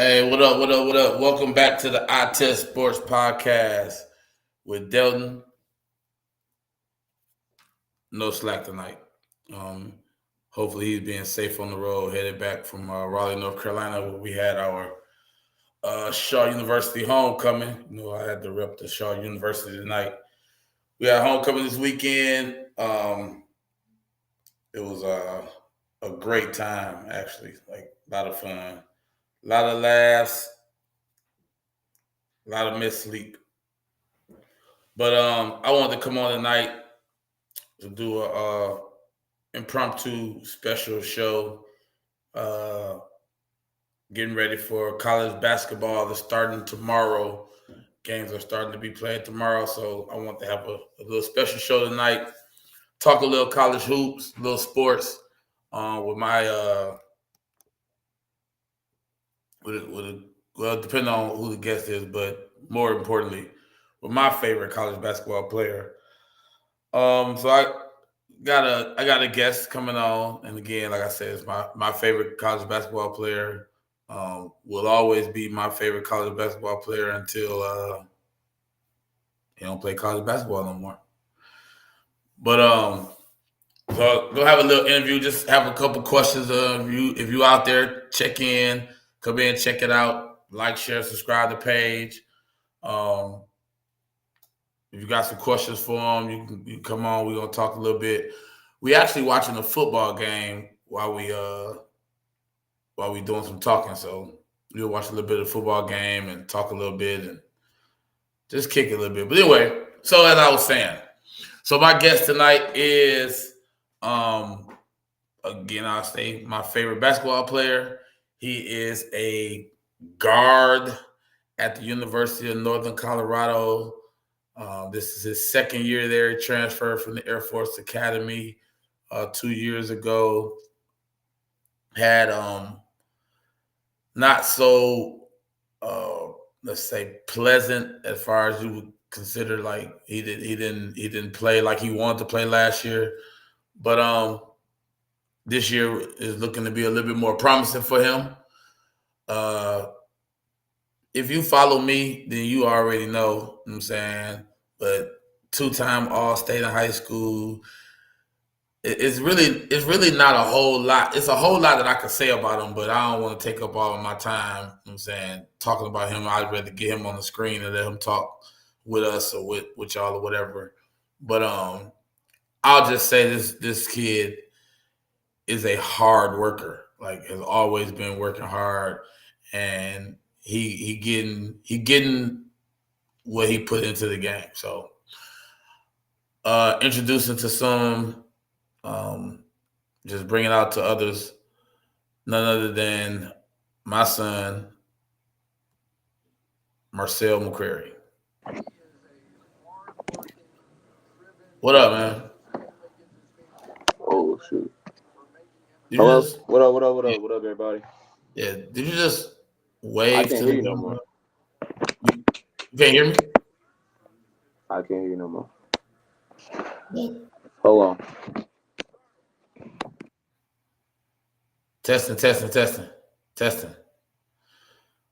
Hey, what up? What up? What up? Welcome back to the I Test Sports Podcast with Delton. No slack tonight. Um, Hopefully he's being safe on the road, headed back from Raleigh, North Carolina, where we had our Shaw University homecoming. I had to rep the Shaw University tonight. We had homecoming this weekend. It was a great time, actually. Like a lot of fun, a lot of laughs, a lot of missed sleep. But I wanted to come on tonight to do a impromptu special show. Uh, Getting ready for college basketball that's starting tomorrow. Games are starting to be played tomorrow, so I want to have a little special show tonight. Talk a little college hoops, a little sports, with my well, depending on who the guest is, but more importantly, with my favorite college basketball player. So I got a guest coming on, and again, like I said, it's my favorite college basketball player. Will always be my favorite college basketball player until he don't play college basketball no more. But so go have a little interview. Just have a couple questions. If you out there, check in, come in, check it out. Like, share, subscribe to the page. Um, if you got some questions for him, you can come on. We're gonna talk a little bit. We actually watching a football game while we doing some talking. So we'll watch a little bit of the football game and talk a little bit and just kick it a little bit. But anyway, so as I was saying, so my guest tonight is um again I'll say my favorite basketball player. He is a guard at the University of Northern Colorado. This is his second year there. He transferred from the Air Force Academy 2 years ago. Had not so uh, let's say pleasant as far as you would consider. Like he didn't play like he wanted to play last year, but this year is looking to be a little bit more promising for him. Uh, if you follow me, then you already know what I'm saying. But two-time All-State in high school, it's really not a whole lot. It's a whole lot that I could say about him, but I don't want to take up all of my time. You know what I'm saying, talking about him. I'd rather get him on the screen and let him talk with us or with y'all or whatever. But I'll just say this kid is a hard worker. Like has always been working hard, and he getting what he put into the game. So introducing to some, um, just bring it out to others. None other than my son, Marcel McCrary. What up, man? Oh shoot! Did you Hello. just What up? What up? What yeah, up? What up, everybody? yeah? Did you just I wave can't to hear the you no camera? more. You can't hear me? I can't hear you no more. What? Hold on. Testing, testing, testing, testing.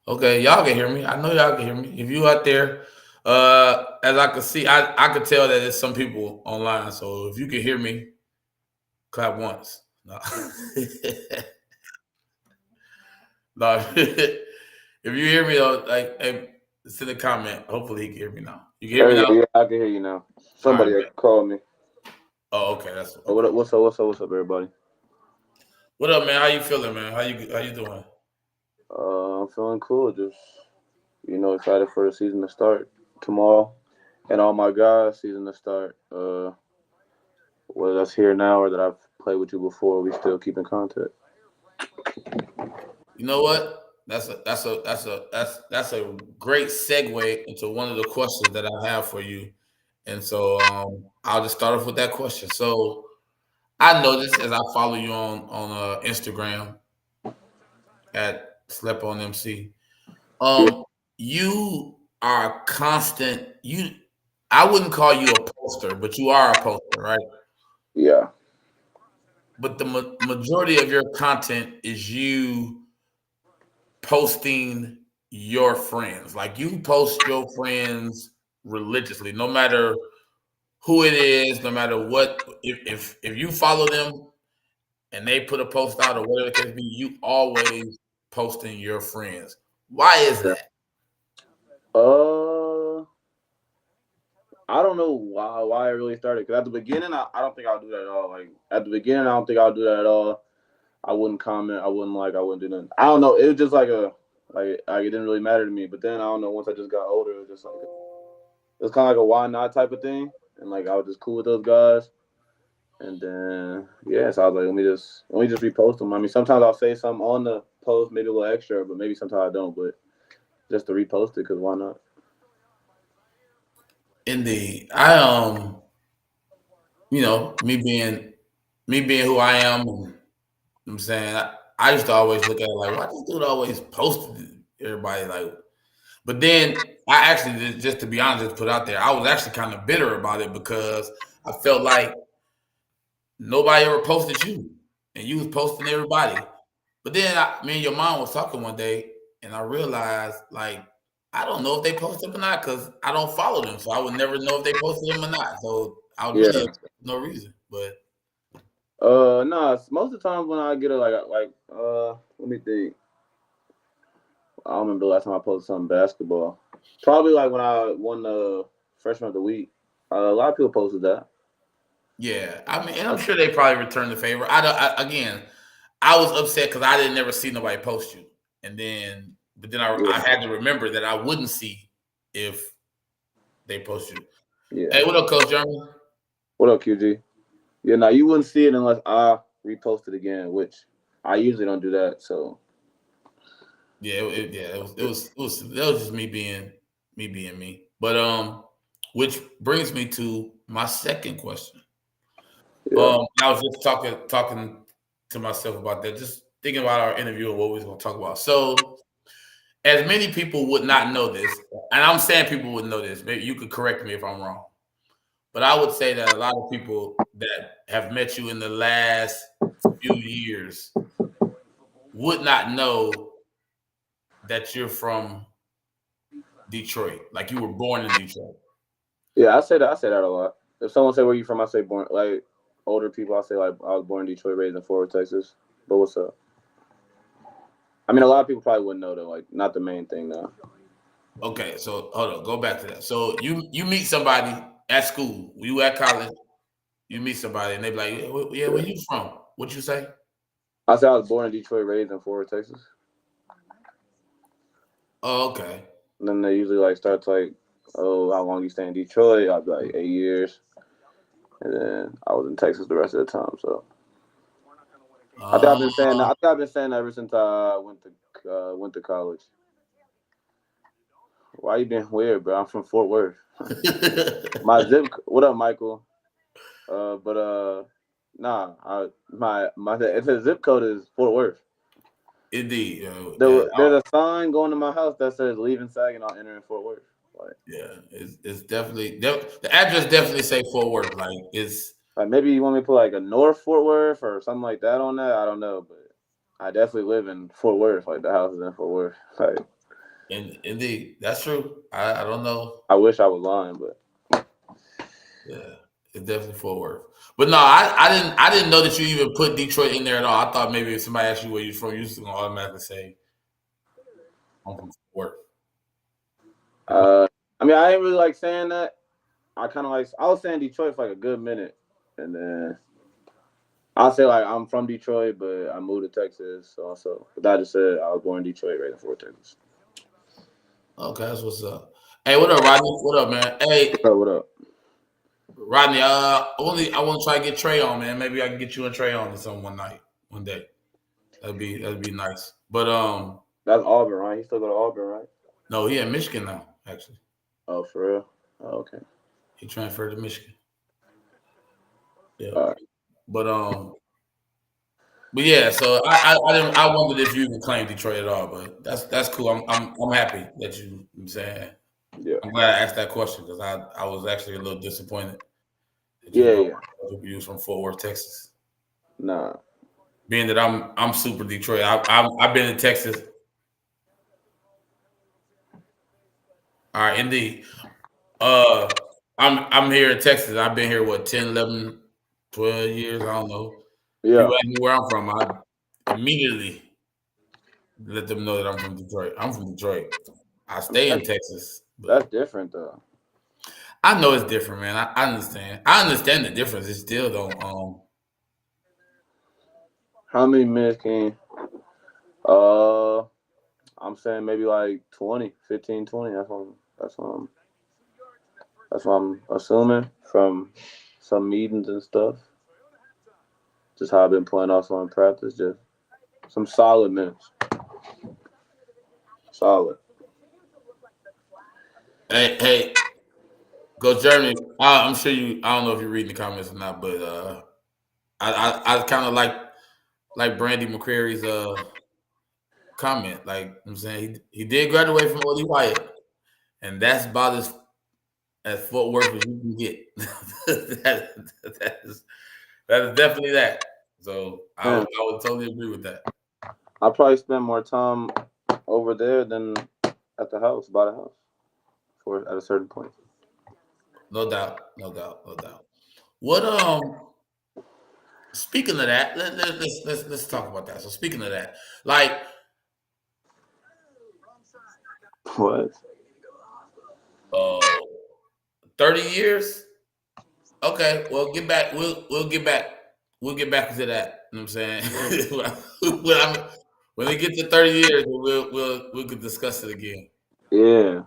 Okay, y'all can hear me. I know y'all can hear me. If you out there, as I can see, I could tell that there's some people online. So if you can hear me, clap once. No, no. If you hear me, like, hey, send a comment. Hopefully, he can hear me now. You can hear me There you go. now. Yeah, I can hear you now. All right, Somebody man. called me. Oh, okay. That's Oh, what okay. up? What's up? What's up? What's up, everybody? What up, man? How you feeling, man? How you doing? I'm feeling cool. Just excited for the season to start tomorrow, and all my guys' season to start. Whether that's here now or that I've played with you before, we still keep in contact. You know what? That's a great segue into one of the questions that I have for you. And so I'll just start off with that question. So I noticed as I follow you on Instagram at Slep on MC, Yeah. you are constant. I wouldn't call you a poster, but you are a poster, right? Yeah. But the majority of your content is you posting your friends. Like you post your friends religiously, no matter who it is, no matter what. If you follow them and they put a post out or whatever the case be, you always posting your friends. Why is Yeah. that? Uh, I don't know why I really started. Because at the beginning, I don't think I'll do that at all. Like at the beginning, I don't think I'll do that at all. I wouldn't comment. I wouldn't like. I wouldn't do nothing. I don't know. It was just like it didn't really matter to me. But then I don't know. Once I just got older, it was just like it was kind of like a why not type of thing. And like I was just cool with those guys. And then yeah, so I was like, let me just repost them. I mean, sometimes I'll say something on the post, maybe a little extra, but maybe sometimes I don't. But just to repost it, because why not? Indeed. Me being who I am, I'm saying I used to always look at it like, why this dude always posted everybody like. But then I actually just to be honest, just put out there, I was actually kind of bitter about it because I felt like nobody ever posted you, and you was posting everybody. But then me and your mom was talking one day, and I realized like I don't know if they posted them or not because I don't follow them, so I would never know if they posted them or not. So I would really Yeah. have no reason. But Nah. Most of the time when I get a let me think. I don't remember the last time I posted something basketball. Probably like when I won the freshman of the week. A lot of people posted that. yeah, I mean, and I'm sure they probably returned the favor. I don't. Again, I was upset because I didn't never see nobody post you, but then I Yeah. had to remember that I wouldn't see if they post you. Yeah. Hey, what up, Coach Jeremy? What up, QG? Yeah. Now you wouldn't see it unless I repost it again, which I usually don't do that. So Yeah, that was just me being me. But which brings me to my second question. yeah. I was just talking to myself about that, just thinking about our interview and what we was going to talk about. So, as many people would not know this, and I'm saying people would know this. Maybe you could correct me if I'm wrong, but I would say that a lot of people that have met you in the last few years would not know that you're from Detroit, like you were born in Detroit. Yeah. I say that. I say that a lot. If someone say where you from, I say born. Like older people, I say like I was born in Detroit, raised in Fort Worth, Texas. But what's up? I mean, a lot of people probably wouldn't know though. Like not the main thing though. Okay, so hold on, go back to that. So you meet somebody at school, you at college, you meet somebody, and they be like, yeah, where Yeah. you from? What you say? I said I was born in Detroit, raised in Fort Worth, Texas. Oh, okay. And then they usually like start to like, oh, how long you stay in Detroit? I'd be like 8 years, and then I was in Texas the rest of the time. So I think I've been saying that. I Uh, think I've been saying that ever since I went to college. Why you being weird, bro? I'm from Fort Worth. My zip. What up, Michael? But nah. My it says zip code is Fort Worth. Indeed, There's a sign going to my house that says leaving Saginaw, entering Fort Worth. Like, yeah, it's definitely the address definitely say Fort Worth. Like it's like maybe you want me to put like a North Fort Worth or something like that on that. I don't know, but I definitely live in Fort Worth. Like the house is in Fort Worth. Like indeed that's true. I don't know. I wish I was lying, but Yeah, it's definitely Fort Worth. But no, I didn't know that you even put Detroit in there at all. I thought maybe if somebody asked you where you're from, you're just gonna automatically say I'm from Fort Worth. uh, I mean I ain't really like saying that. I kind of like I was saying Detroit for like a good minute, and then I'll say like I'm from Detroit, but I moved to Texas. Also, but I just said I was born in Detroit, right in Fort Texas. Okay, that's what's up. Hey, what up, Rodney? What up, man? Hey, Bro, what up? Rodney. I want to try to get Trey on, man. Maybe I can get you and Trey on some one night, one day. That'd be nice. But That's Auburn, right? He still go to Auburn, right? no, he in Michigan now. Actually, Oh, for real? Oh, okay. he transferred to Michigan. Yeah, All right. but but yeah. So I didn't. I wondered if you even claim Detroit at all. But that's cool. I'm happy that you. I'm saying. Yeah. I'm glad I asked that question because I was actually a little disappointed that you Yeah, know yeah. you was from Fort Worth, Texas. Nah. Being that I'm super Detroit. I've been in Texas All right, indeed. I'm here in Texas. I've been here, what, 10, 11, 12 years? I don't know. Yeah, People ask me where I'm from. I immediately let them know that I'm from Detroit. I'm from Detroit. I stay in that's, Texas, that's but different though. I know it's different, man. I understand. I understand the difference. It still don't. How many minutes can? Uh, I'm saying maybe like 20, 15, 20. That's what I'm assuming from some meetings and stuff. Just how I've been playing also in practice. Just some solid minutes. Solid. Hey, go Germany. I'm sure you. I don't know if you're reading the comments or not, but I kind of like Brandy McCrary's comment. Like I'm saying, he did graduate from Odie Wyatt, and that's about as Fort Worth as you can get. that is definitely that. So Man, I would totally agree with that. I probably spend more time over there than at the house, by the house, for at a certain point. No doubt, no doubt, no doubt. What speaking of that, let's talk about that. So speaking of that, like What? uh 30 years. Okay, well get back. We'll get back. We'll get back to that. You know what I'm saying? when we get to 30 years, we could discuss it again. Yeah.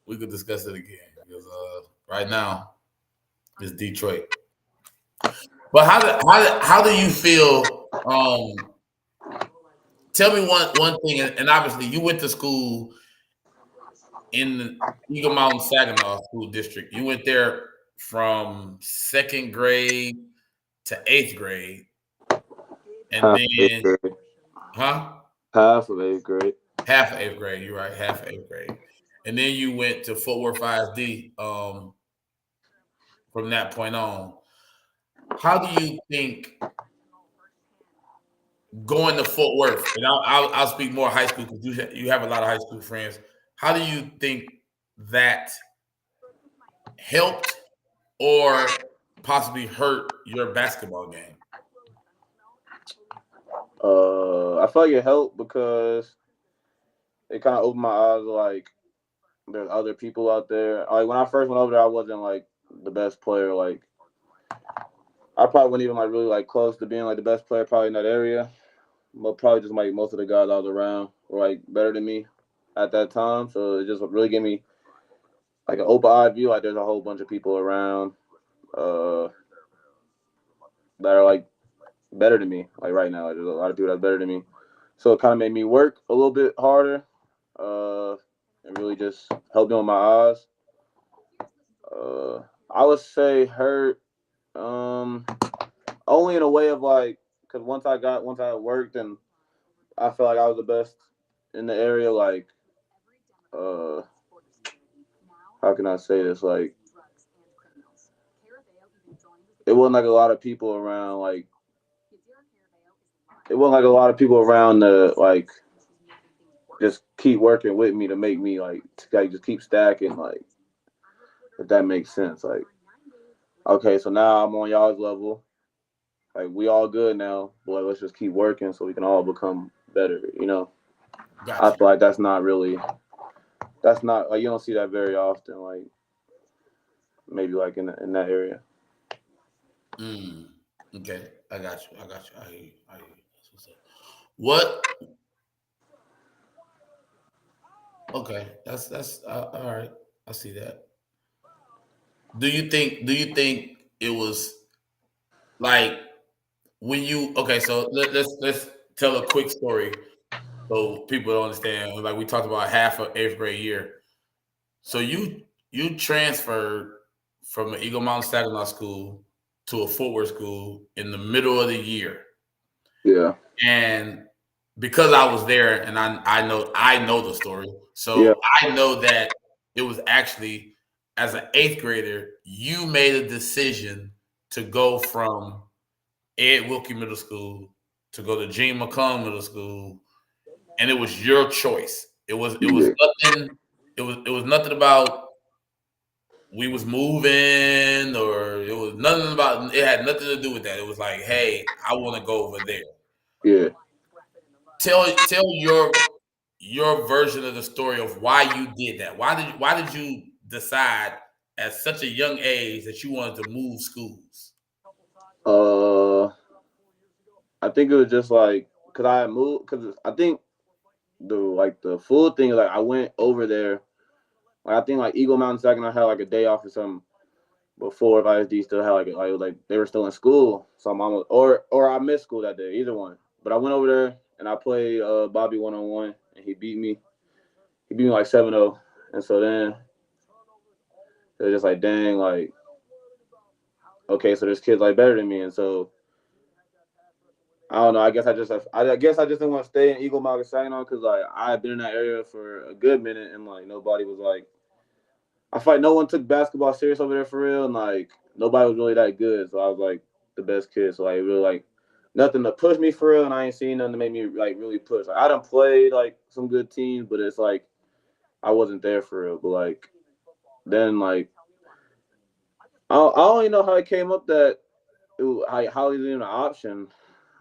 We could discuss it again because right now it's Detroit. But how do you feel? Tell me one thing, and obviously you went to school in the Eagle Mountain Saginaw School District. You went there from second grade to eighth grade, and Half of eighth then, grade. huh? Half of eighth grade. Half of eighth grade. You're right, half of eighth grade, and then you went to Fort Worth ISD. From that point on, how do you think going to Fort Worth? And I'll speak more high school because you have a lot of high school friends. How do you think that helped or possibly hurt your basketball game? I feel like it helped because it kind of opened my eyes. Like there's other people out there. Like when I first went over there, I wasn't like the best player. Like I probably wasn't even like really like close to being like the best player probably in that area. But probably just like most of the guys I was around were like better than me at that time. So it just really gave me like an open eye view. Like there's a whole bunch of people around uh, that are like better than me. Like right now, like, there's a lot of people that's better than me. So it kind of made me work a little bit harder, and really just helped me with my eyes. I would say hurt, um, only in a way of like, because once I worked and I felt like I was the best in the area. Like, uh, how can I say this? Like, it wasn't like a lot of people around. Like, it wasn't like a lot of people around to like just keep working with me to make me like just keep stacking. Like, if that makes sense. Like, okay, so now I'm on y'all's level. Like, we all good now, but let's just keep working so we can all become better. I Gotcha. feel like that's not like you don't see that very often. Like maybe like in that area. Mm, okay, I got you. I got you. I hear you. I hear you. That's what's up. What? Okay, that's all right. I see that. Do you think it was like when you okay? So let's tell a quick story so people don't understand. Like we talked about half of eighth grade year. So you transferred from the Eagle Mountain Saginaw School to a Fort Worth school in the middle of the year. Yeah, And because I was there and I know the story, yeah, so I know that it was actually as an eighth grader, you made a decision to go from Ed Wilkie Middle School to go to Gene McComb Middle School, and it was your choice. It was yeah. nothing. it was nothing about we was moving or it was nothing about it had nothing to do with that. It was like, hey, I want to go over there. Yeah. Tell your version of the story of why you did that. Why did you decide at such a young age that you wanted to move schools? Uh, I think it was just like because I had moved because I think the full thing like I went over there. Like I think like Eagle Mountain Second, I had like a day off or something before. If ISD still had like it was like they were still in school, so mom was, or I missed school that day, either one. But I went over there and I played Bobby 1-on-1, and he beat me. He beat me like 7-0, and so then it was just like dang, like okay, so this kid's like better than me, and so I don't know. I guess I just didn't want to stay in Eagle Mountain Saginaw because like I had been in that area for a good minute and like nobody was like I feel like no one took basketball serious over there for real and like nobody was really that good. So I was like the best kid. So like really like nothing to push me for real and I ain't seen nothing to make me like really push. Like I done played like some good teams, but it's like I wasn't there for real. But like then like I don't even know how it came up that how is it even an option.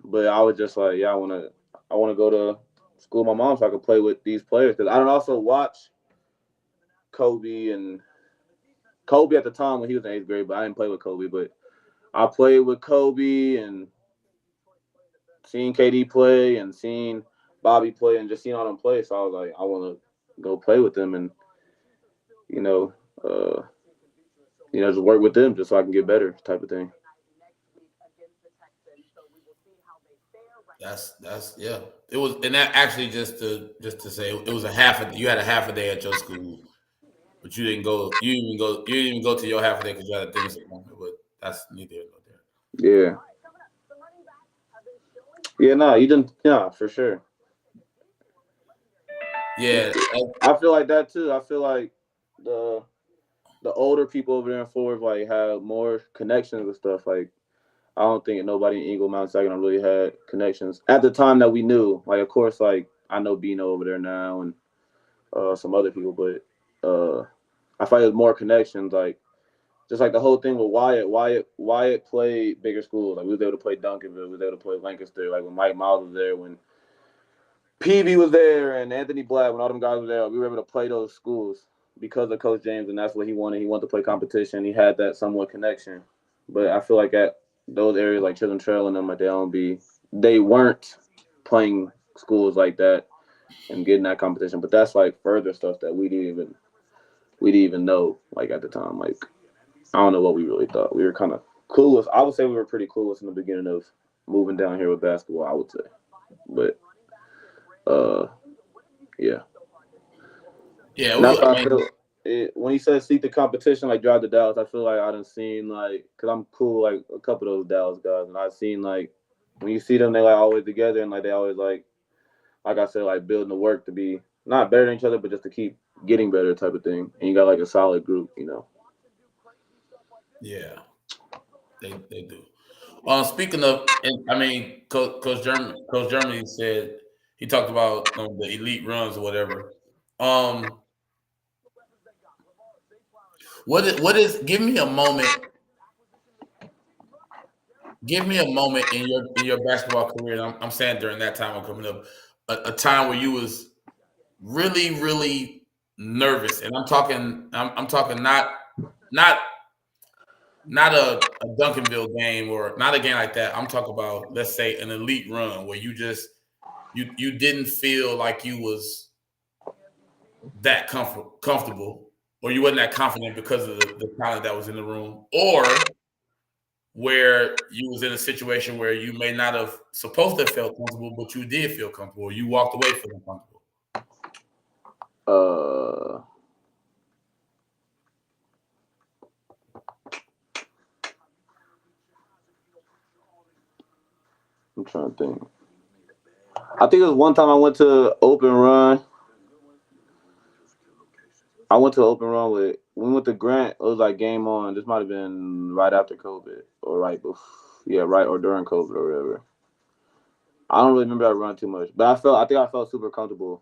But I was just like, yeah, I wanna go to school with my mom so I can play with these players because I don't also watch Kobe and Kobe at the time when he was in eighth grade, but I didn't play with Kobe. But I played with Kobe and seen KD play and seen Bobby play and just seen all them play. So I was like, I want to go play with them and you know, uh, just work with them just so I can get better, type of thing. That's yeah. It was, and that actually just to say it was a you had a half a day at your school, but you didn't go. You didn't even go to your half a day because you had a dentist appointment. But that's neither here nor there. Yeah, yeah, no, you didn't, yeah, for sure. Yeah, I feel like that too. I feel like the the older people over there in Ford like have more connections and stuff. Like I don't think nobody in Eagle Mountain Saginaw really had connections at the time that we knew. Like of course, like I know Bino over there now and some other people, but I find there's more connections. Like just like the whole thing with Wyatt. Wyatt played bigger schools. Like we was able to play Duncanville, we was able to play Lancaster. Like when Mike Miles was there, when PB was there, and Anthony Black, when all them guys were there, we were able to play those schools because of Coach James, and that's what he wanted. He wanted to play competition. He had that somewhat connection. But I feel like at those areas like Chisholm Trail and them, like they weren't playing schools like that and getting that competition. But that's like further stuff that we didn't even know like at the time. Like I don't know what we really thought. We were kind of clueless. I would say we were pretty clueless in the beginning of moving down here with basketball. I would say, but uh, yeah, yeah. and that's I how I mean, feel. When he says seek the competition, like drive the Dallas, I feel like I done seen like because I'm cool like a couple of those Dallas guys, and I've seen like when you see them, they like always together and like they always like I said, like building the work to be not better than each other, but just to keep getting better type of thing. And you got like a solid group. yeah, they do. Speaking of, and I mean, Coach Germany said he talked about the elite runs or whatever. Um, what is? Give me a moment. Give me a moment in your basketball career. And I'm saying during that time of coming up, a time where you was really really nervous, and I'm talking not not a Duncanville game or not a game like that. I'm talking about, let's say, an elite run where you didn't feel like you was that comfortable, or you wasn't that confident because of the talent that was in the room, or where you was in a situation where you may not have supposed to have felt comfortable, but you did feel comfortable, or you walked away feeling comfortable. Uh, I'm trying to think. I think it was one time I went to open run. I went to open run with we went to Grant. It was like game on. This might have been right after COVID or right before, yeah, right or during COVID or whatever. I don't really remember that run too much, but I think I felt super comfortable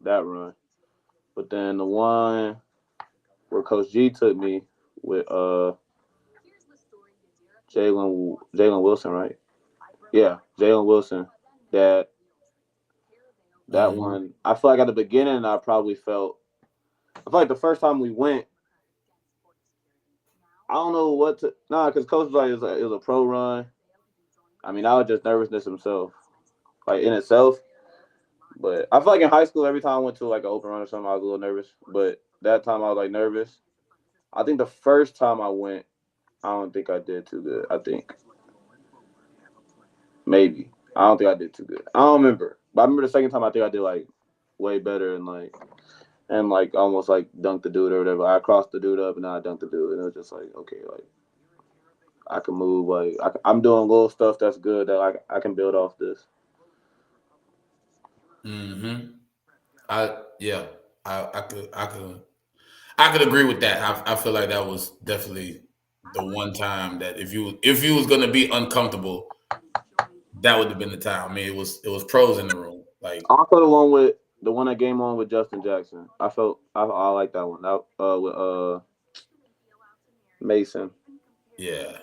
that run. But then the one where Coach G took me with Jalen Wilson, right? Yeah, Jalen Wilson. That Mm-hmm. one, I feel like at the beginning I probably felt. I feel like the first time we went, I don't know what to. Nah, because Coach was like it was a pro run. I mean, I was just nervousness himself, like in itself. But I feel like in high school, every time I went to like an open run or something, I was a little nervous. But that time I was like nervous. I think the first time I went, I don't think I did too good. I think maybe I don't think I did too good. I don't remember, but I remember the second time I think I did like way better and like almost like dunked the dude or whatever. I crossed the dude up and then I dunked the dude, and it was just like okay, like I can move, like I'm doing little stuff that's good that I can build off this. Mm-hmm. I yeah. I could agree with that. I feel like that was definitely the one time that if you was gonna be uncomfortable, that would have been the time. I mean, it was pros in the room. Like Also, the one that game on with Justin Jackson. I like that one. That with Mason. yeah,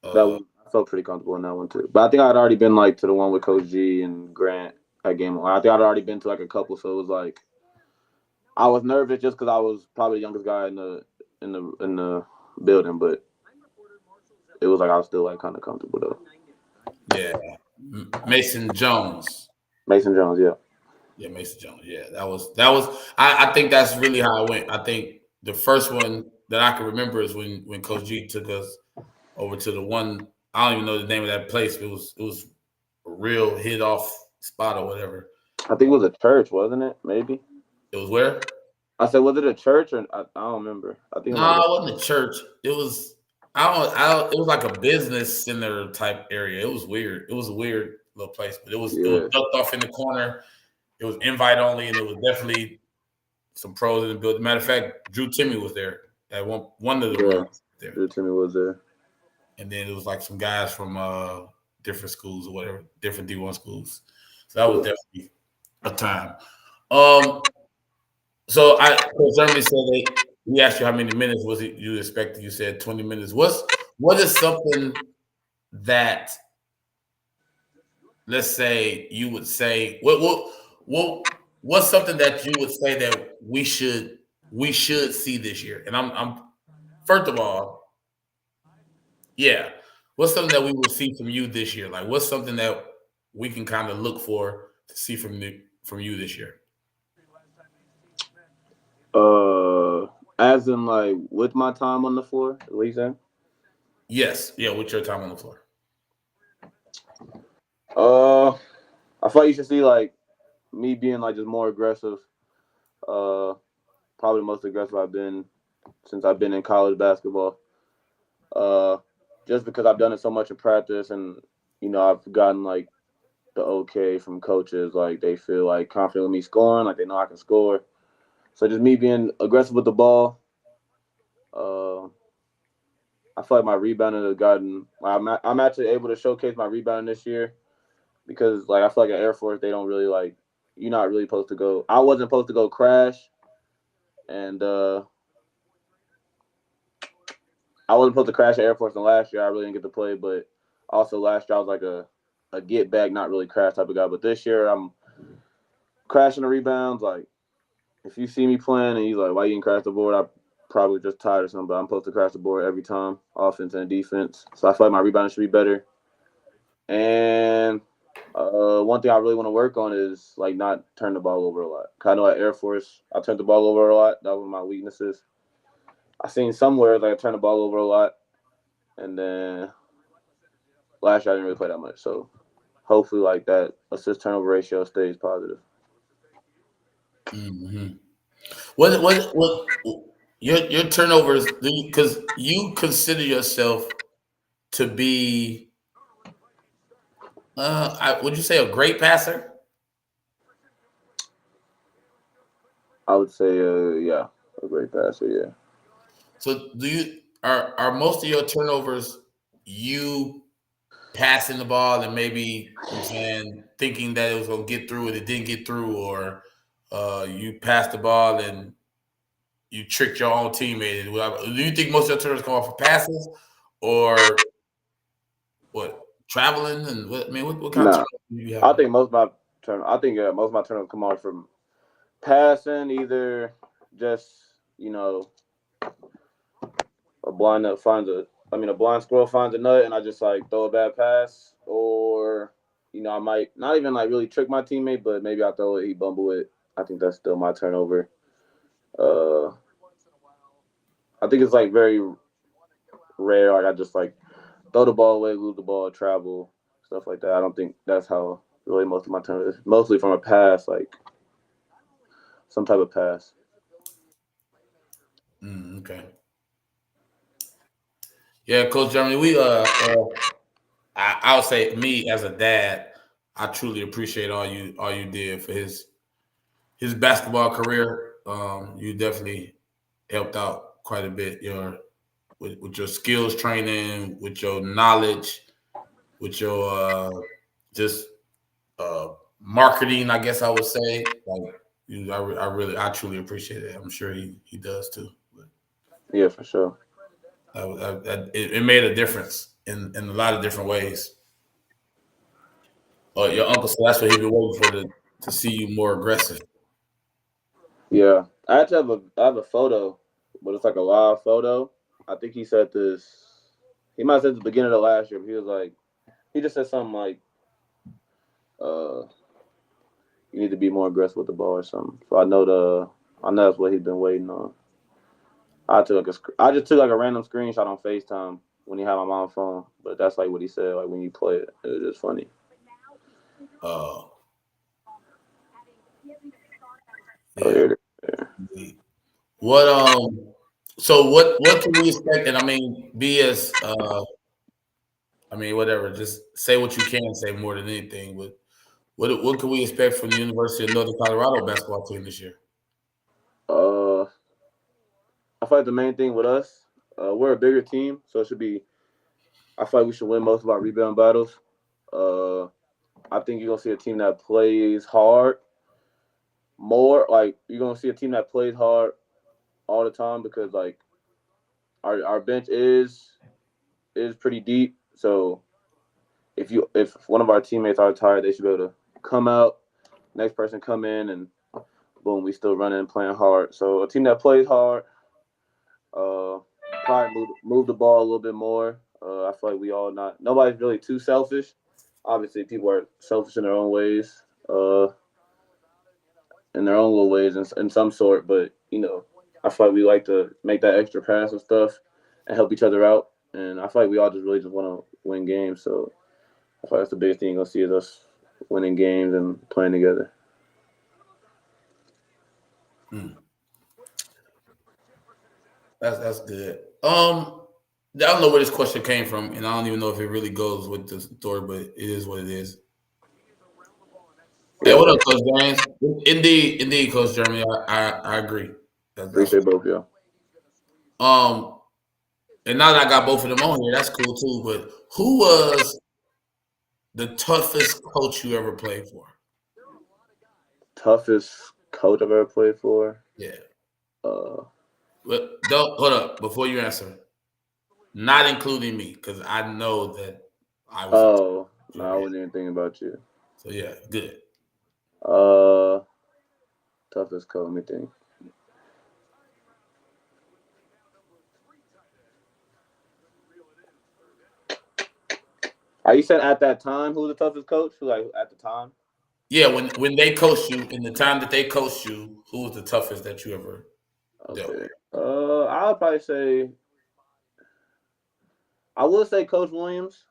That uh, one I felt pretty comfortable in that one too. But I think I'd already been like to the one with Coach G and Grant at game on. I think I'd already been to like a couple, so it was like I was nervous just because I was probably the youngest guy in the building, but it was like I was still like kind of comfortable though. yeah. Mason Jones. Mason Jones, yeah. Yeah, Mason Jones. Yeah, that was. I think that's really how I went. I think the first one that I can remember is when Coach G took us over to the one. I don't even know the name of that place. It was a real hit off spot or whatever. I think it was a church, wasn't it? Maybe. It was where? I said, was it a church or I don't remember. I think it might No, have it been. wasn't a church. It was I don't. It was like a business center type area. It was weird. It was a weird little place, but it was Yeah, ducked off in the corner. It was invite only, and it was definitely some pros in the building. Matter of fact, Drew Timmy was there at one of the yeah. runs there, Drew Timmy was there. and then it was like some guys from different schools or whatever, different D1 schools. So that was Yeah. definitely a time. Um, Coach Germany said he asked you how many minutes was it you expected. You said 20 minutes. What is something that, let's say, you would say what's something that you would say that we should see this year? And I'm first of all, yeah. What's something that we will see from you this year? Like what's something that we can kind of look for to see from you this year? As in like with my time on the floor, what you saying? Yes, yeah. What's your time on the floor? Uh, I thought you should see like me being like just more aggressive. Uh, Probably the most aggressive I've been since I've been in college basketball. Uh, just because I've done it so much in practice, and I've gotten like the okay from coaches, like they feel like confident with me scoring, like they know I can score. So just me being aggressive with the ball. Uh, I feel like my rebounding has gotten. I'm actually able to showcase my rebounding this year because like I feel like at Air Force they don't really like you're not really supposed to go. I wasn't supposed to go crash, and I wasn't supposed to crash at Air Force. And last year I really didn't get to play, but also last year I was like a get back, not really crash type of guy. But this year I'm crashing the rebounds. Like if you see me playing and you like why you didn't crash the board, I probably just tired or something. But I'm supposed to crash the board every time, offense and defense. So I feel like my rebounding should be better. And one thing I really want to work on is like not turn the ball over a lot. 'Cause I know at Air Force I turned the ball over a lot. That was my weaknesses. I seen somewhere like I turned the ball over a lot, and then last year I didn't really play that much. So hopefully like that assist turnover ratio stays positive. Hmm. What your turnovers? Because you consider yourself to be, would you say a great passer? I would say yeah, a great passer. Yeah. So are most of your turnovers you passing the ball and maybe, you know what I'm saying, thinking that it was gonna get through and it didn't get through, or you passed the ball and you tricked your own teammate. Do you think most of your turnovers come off of passes or what? Traveling and what? I mean, what kind of Nah, turnovers do you I have? think most of my most of my turnovers come off from passing, either just a blind nut finds a blind squirrel finds a nut, and I just like throw a bad pass, or I might not even like really trick my teammate, but maybe I throw it, he bumble it. I think that's still my turnover. Uh, I think it's like very rare. Like I just like throw the ball away, lose the ball, travel, stuff like that. I don't think that's how really most of my turnovers. Mostly from a pass, like some type of pass. Okay. Yeah, Coach Germany, I would say me as a dad, I truly appreciate all you did for his basketball career. You definitely helped out quite a bit. With your skills training, with your knowledge, with your just uh, marketing. I guess I would say I truly appreciate it. I'm sure he does too. But Yeah, for sure. it made a difference in a lot of different ways. Your uncle said that's what he been waiting for to see you more aggressive. Yeah, I actually have a photo, but it's like a live photo. I think he said this. He might have said at the beginning of the last year, but he was like, he just said something like, uh, "You need to be more aggressive with the ball" or something. So I know that's what he's been waiting on. I just took like a random screenshot on FaceTime when he had my mom's phone, but that's like what he said. Like when you play it, it was just funny. Uh, Oh, yeah. here it is. What So what can we expect? And I mean, be as I mean, whatever. Just say what you can say more than anything. But what can we expect from the University of Northern Colorado basketball team this year? Uh, I feel like the main thing with us, we're a bigger team, so it should be. I feel like we should win most of our rebound battles. Uh, I think you're gonna see a team that plays hard more. Like you're gonna see a team that plays hard all the time because like our bench is pretty deep. So if one of our teammates are tired, they should be able to come out. Next person come in and boom, we still running and playing hard. So a team that plays hard, probably move the ball a little bit more. I feel like we all not nobody's really too selfish. Obviously, people are selfish in their own ways, in their own little ways, in some sort. But I feel like we like to make that extra pass and stuff, and help each other out. And I feel like we all just really just want to win games. So I feel like that's the biggest thing you're gonna see is us winning games and playing together. Hmm. That's good. I don't know where this question came from, and I don't even know if it really goes with the story, but it is what it is. Hey, Yeah, what up, Coach James? Indeed, Coach Germany. I agree. That's appreciate both of y'all. um. And now that I got both of them on here, that's cool too. But who was the toughest coach you ever played for? Toughest coach I've ever played for. Yeah. Uh, But don't hold up before you answer. Not including me, because I know that I was a oh no, I yeah. wasn't even thinking about you. So yeah, good. Uh, toughest coach. Let me think. Are you saying at that time who was the toughest coach? Who like at the time? Yeah, when they coached you, in the time that they coached you, who was the toughest that you ever dealt Okay. with? I would probably say I would say Coach Williams,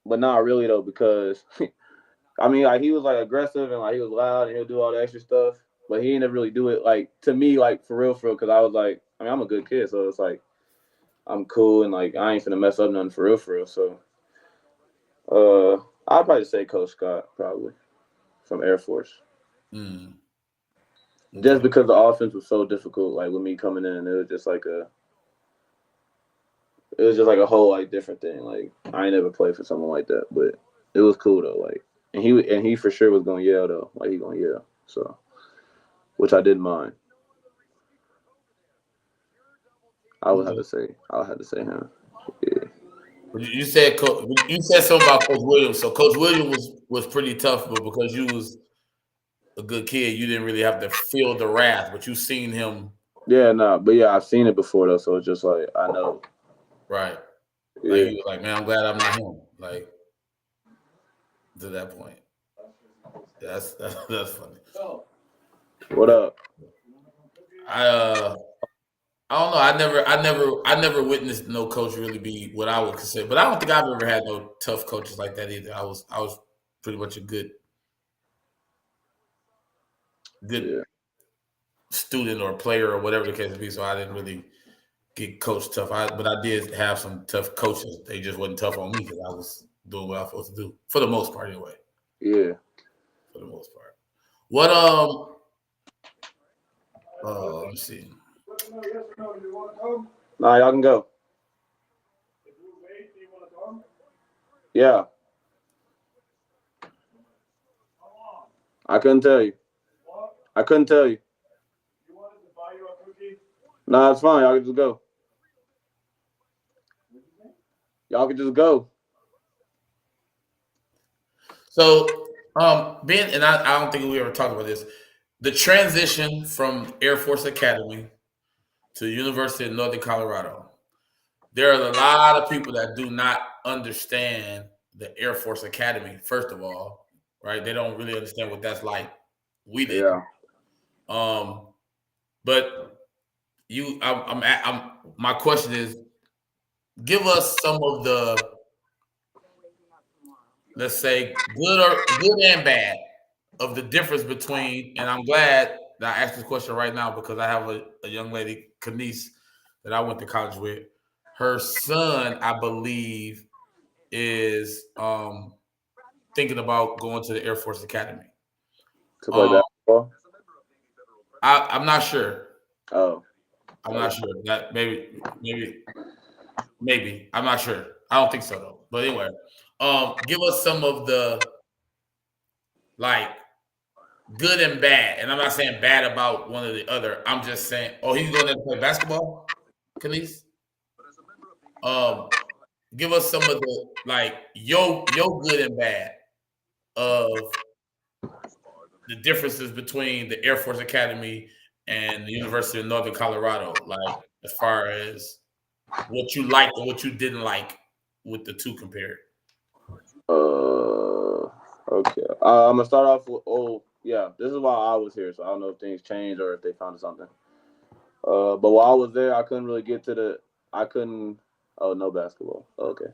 but not really though because I mean like he was like aggressive and like he was loud and he'll do all the extra stuff, but he didn't really do it like to me like for real because I was like I mean I'm a good kid so it's like I'm cool and like I ain't finna mess up nothing for real. So I'd probably say Coach Scott probably from Air Force. Mm, Just okay. because the offense was so difficult, like with me coming in, it was just like a whole like different thing. Like I ain't never played for someone like that, but it was cool though. Like and he for sure was gonna yell though, like he gonna yell. So which I didn't mind. I would have to say him. Yeah. You said you said something about Coach Williams. So Coach Williams was pretty tough, but because you was a good kid, you didn't really have to feel the wrath, but you seen him. Yeah, no, but yeah, I've seen it before though, so it's just like I know. Right. Like Yeah. you was like, man, I'm glad I'm not him. Like to that point. That's funny. What up? I don't know. I never witnessed no coach really be what I would consider. But I don't think I've ever had no tough coaches like that either. I was pretty much a good Yeah. student or player or whatever the case may be. So I didn't really get coached tough. But I did have some tough coaches. They just wasn't tough on me because I was doing what I was supposed to do for the most part, anyway. Yeah. For the most part. What let me see. Nah, y'all can go. Yeah. I couldn't tell you. I couldn't tell you. Nah, it's fine. Y'all can just go. Y'all can just go. So, Ben, and I don't think we ever talked about this. The transition from Air Force Academy to the University of Northern Colorado. There are a lot of people that do not understand the Air Force Academy, first of all, right? They don't really understand what that's like. We did. Yeah. But my question is, give us some of the, let's say, good and bad of the difference between, and I'm glad that I asked this question right now because I have a young lady, Kanice, that I went to college with. Her son, I believe, is thinking about going to the Air Force Academy. To play basketball? I'm not sure. Oh. I'm not sure. That maybe. I'm not sure. I don't think so though. But anyway, give us some of the like good and bad. And I'm not saying bad about one or the other. I'm just saying, oh, he's going to play basketball, Kanice? Give us some of the like your good and bad of the differences between the Air Force Academy and the University of Northern Colorado, like as far as what you liked and what you didn't like with the two compared. Okay. I'm gonna start off with. Oh, yeah. This is why I was here, so I don't know if things changed or if they found something. But while I was there, I couldn't really get to the. I couldn't. Oh, no basketball. Okay.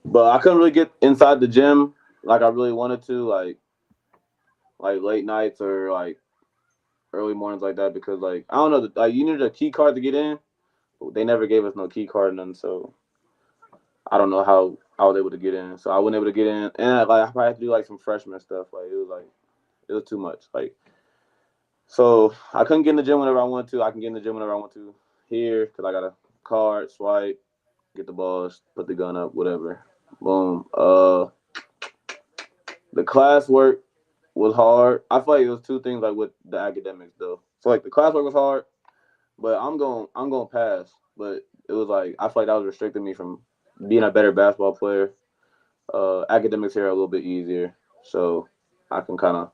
But I couldn't really get inside the gym like I really wanted to, like late nights or like early mornings like that because like I don't know, like you needed a key card to get in. They never gave us no key card and none, so I don't know how I was able to get in. So I wasn't able to get in, and like I probably had to do like some freshman stuff. It was too much. Like so I couldn't get in the gym whenever I wanted to. I can get in the gym whenever I want to here because I got a card, swipe, get the balls, put the gun up, whatever. Boom. The classwork was hard. I feel like it was two things like with the academics though. So like the classwork was hard, but I'm going pass. But it was like I feel like that was restricting me from being a better basketball player. Academics here are a little bit easier, so I can kind of.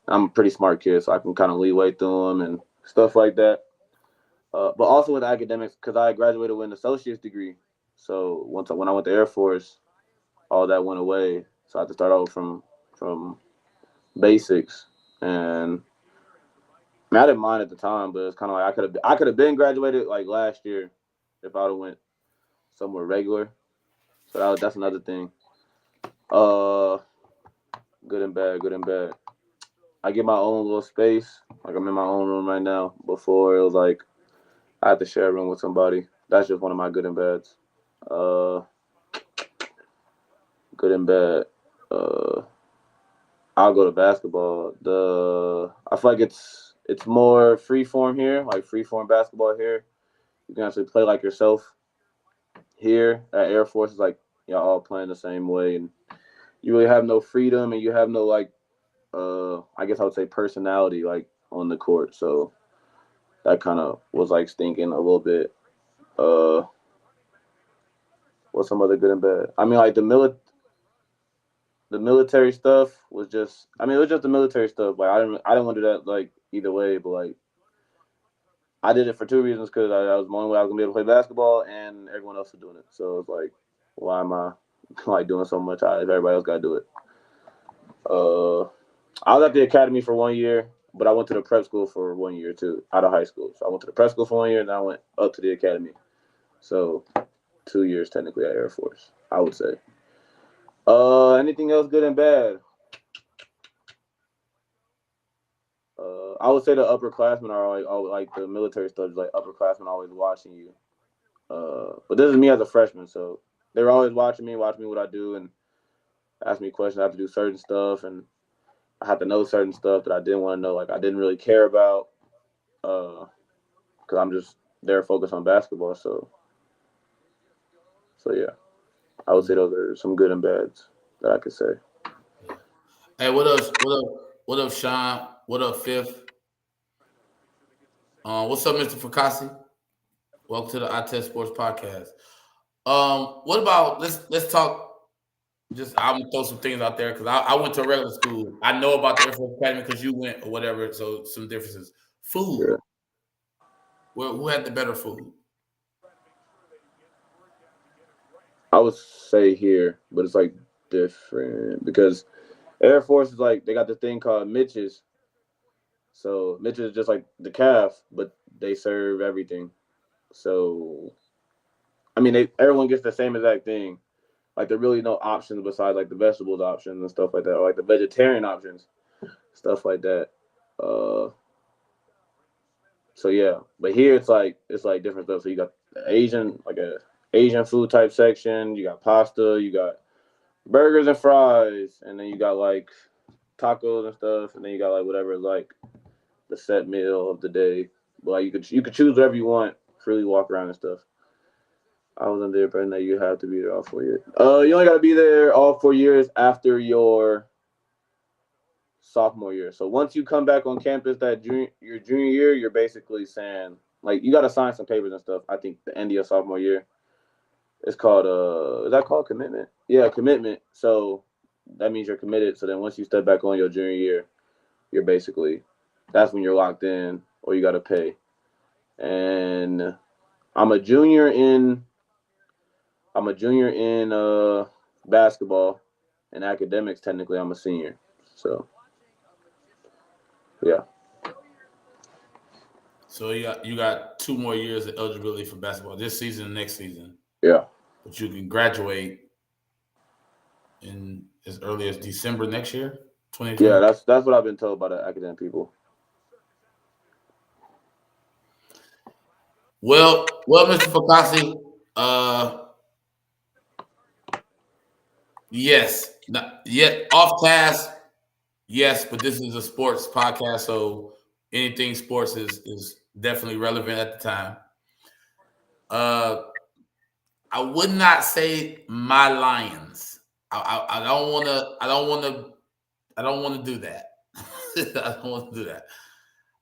I'm a pretty smart kid, so I can kind of leeway through them and stuff like that. But also with academics, because I graduated with an associate's degree, so when I went to Air Force, all that went away. So I had to start over from basics, and I mean, I didn't mind at the time, but it's kind of like I could have been graduated like last year if I would have went somewhere regular. So that's another thing. Good and bad, good and bad. I get my own little space. Like I'm in my own room right now. Before it was like I had to share a room with somebody. That's just one of my good and bads. Good and bad. I'll go to basketball. I feel like it's more free form here, like free form basketball here. You can actually play like yourself. Here at Air Force, it's like y'all all playing the same way, and you really have no freedom, and you have no like, I guess I would say personality. Like on the court. So that kind of was like stinking a little bit. Uh, what's some other good and bad? I mean, like the military stuff was just. I mean, it was just the military stuff. Like I didn't want to do that like either way, but like I did it for two reasons because I was the only way I was gonna be able to play basketball, and everyone else was doing it. So it's like, why am I like doing so much if everybody else got to do it? I was at the academy for 1 year, but I went to the prep school for 1 year too, out of high school. So I went to the prep school for 1 year, and then I went up to the academy. So 2 years technically at Air Force, I would say. Anything else good and bad? I would say the upperclassmen are like the military stuff is like upperclassmen always watching you. But this is me as a freshman, so they were always watching me what I do, and ask me questions. I have to do certain stuff, and I have to know certain stuff that I didn't want to know, like I didn't really care about, because I'm just there focused on basketball. So yeah, I would say those are some good and bads that I could say. Hey, what up? What up? What up, Sean? What up, Fifth? What's up, Mr. Fakasi? Welcome to the I Test Sports Podcast. What about let's talk. Just I'm gonna throw some things out there because I went to a regular school. I know about the Air Force Academy because you went or whatever. So some differences. Food. Yeah. Well, who had the better food? I would say here, but it's like different because Air Force is like they got the thing called Mitch's. So Mitch's is just like the calf, but they serve everything. So I mean, everyone gets the same exact thing. Like there really no options besides like the vegetables options and stuff like that, or like the vegetarian options, stuff like that. Uh, so yeah, but here it's like different stuff. So you got the Asian like a Asian food type section. You got pasta. You got burgers and fries, and then you got like tacos and stuff, and then you got like whatever like the set meal of the day. But like you could choose whatever you want, freely walk around and stuff. I wasn't there, but now you have to be there all 4 years. You only got to be there all 4 years after your sophomore year. So once you come back on campus your junior year, you're basically saying like you got to sign some papers and stuff. I think the end of your sophomore year. It's called is that called commitment? Yeah, commitment. So that means you're committed. So then once you step back on your junior year, you're basically that's when you're locked in or you got to pay. And I'm a junior in basketball and academics. Technically, I'm a senior. So, yeah. So you got 2 more years of eligibility for basketball this season and next season. Yeah. But you can graduate in as early as December next year, 2020. Yeah, that's what I've been told by the academic people. Well, Mr. Fakasi, yes, not yet off task, yes, but this is a sports podcast, so anything sports is definitely relevant at the time. I would not say my Lions. I don't want to. I don't want to do that. I don't want to do that.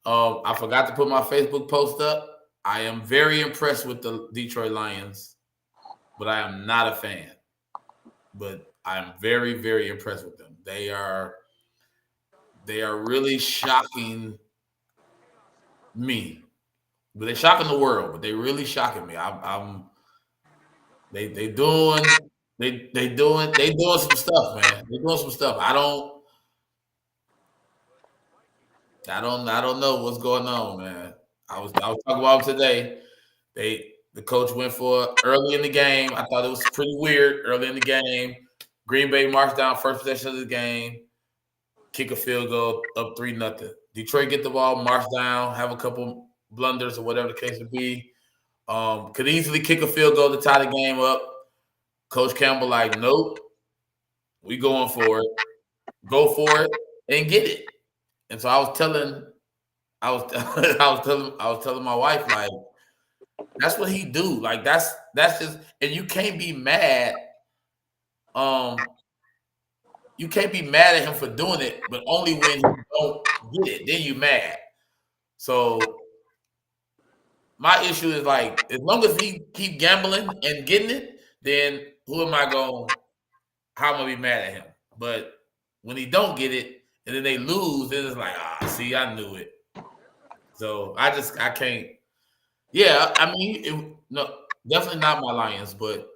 I forgot to put my Facebook post up. I am very impressed with the Detroit Lions, but I am not a fan. But I'm very, very impressed with them. They are really shocking me. But they're shocking the world, but they're really shocking me. They doing some stuff, man. They're doing some stuff. I don't know what's going on, man. I was talking about them today. The coach went for early in the game. I thought it was pretty weird early in the game. Green Bay marched down first possession of the game, kick a field goal up 3-0. Detroit get the ball, march down, have a couple blunders or whatever the case would be. Could easily kick a field goal to tie the game up. Coach Campbell like, nope, we going for it. Go for it and get it. And so I was telling my wife, like, that's what he do. Like that's just, and you can't be mad. You can't be mad at him for doing it, but only when you don't get it, then you mad. So my issue is like, as long as he keep gambling and getting it, then who am I going? How am I gonna be mad at him? But when he don't get it and then they lose, then it's like, see, I knew it. So I can't. Yeah, I mean, no, definitely not my Lions. But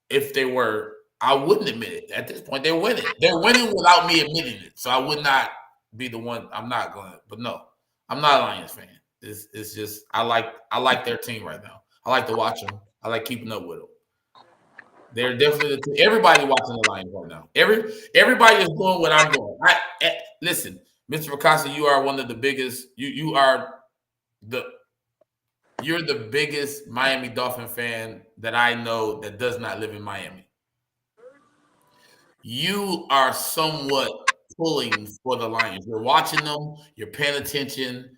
if they were, I wouldn't admit it. At this point, they're winning. They're winning without me admitting it. So I would not be the one. I'm not going. But no, I'm not a Lions fan. It's just I like their team right now. I like to watch them. I like keeping up with them. They're definitely the team. Everybody watching the Lions right now. Everybody is doing what I'm doing. Listen, Mr. Picasso, you are one of the biggest. You're the biggest Miami Dolphin fan that I know that does not live in Miami. You are somewhat pulling for the Lions. You're watching them. You're paying attention.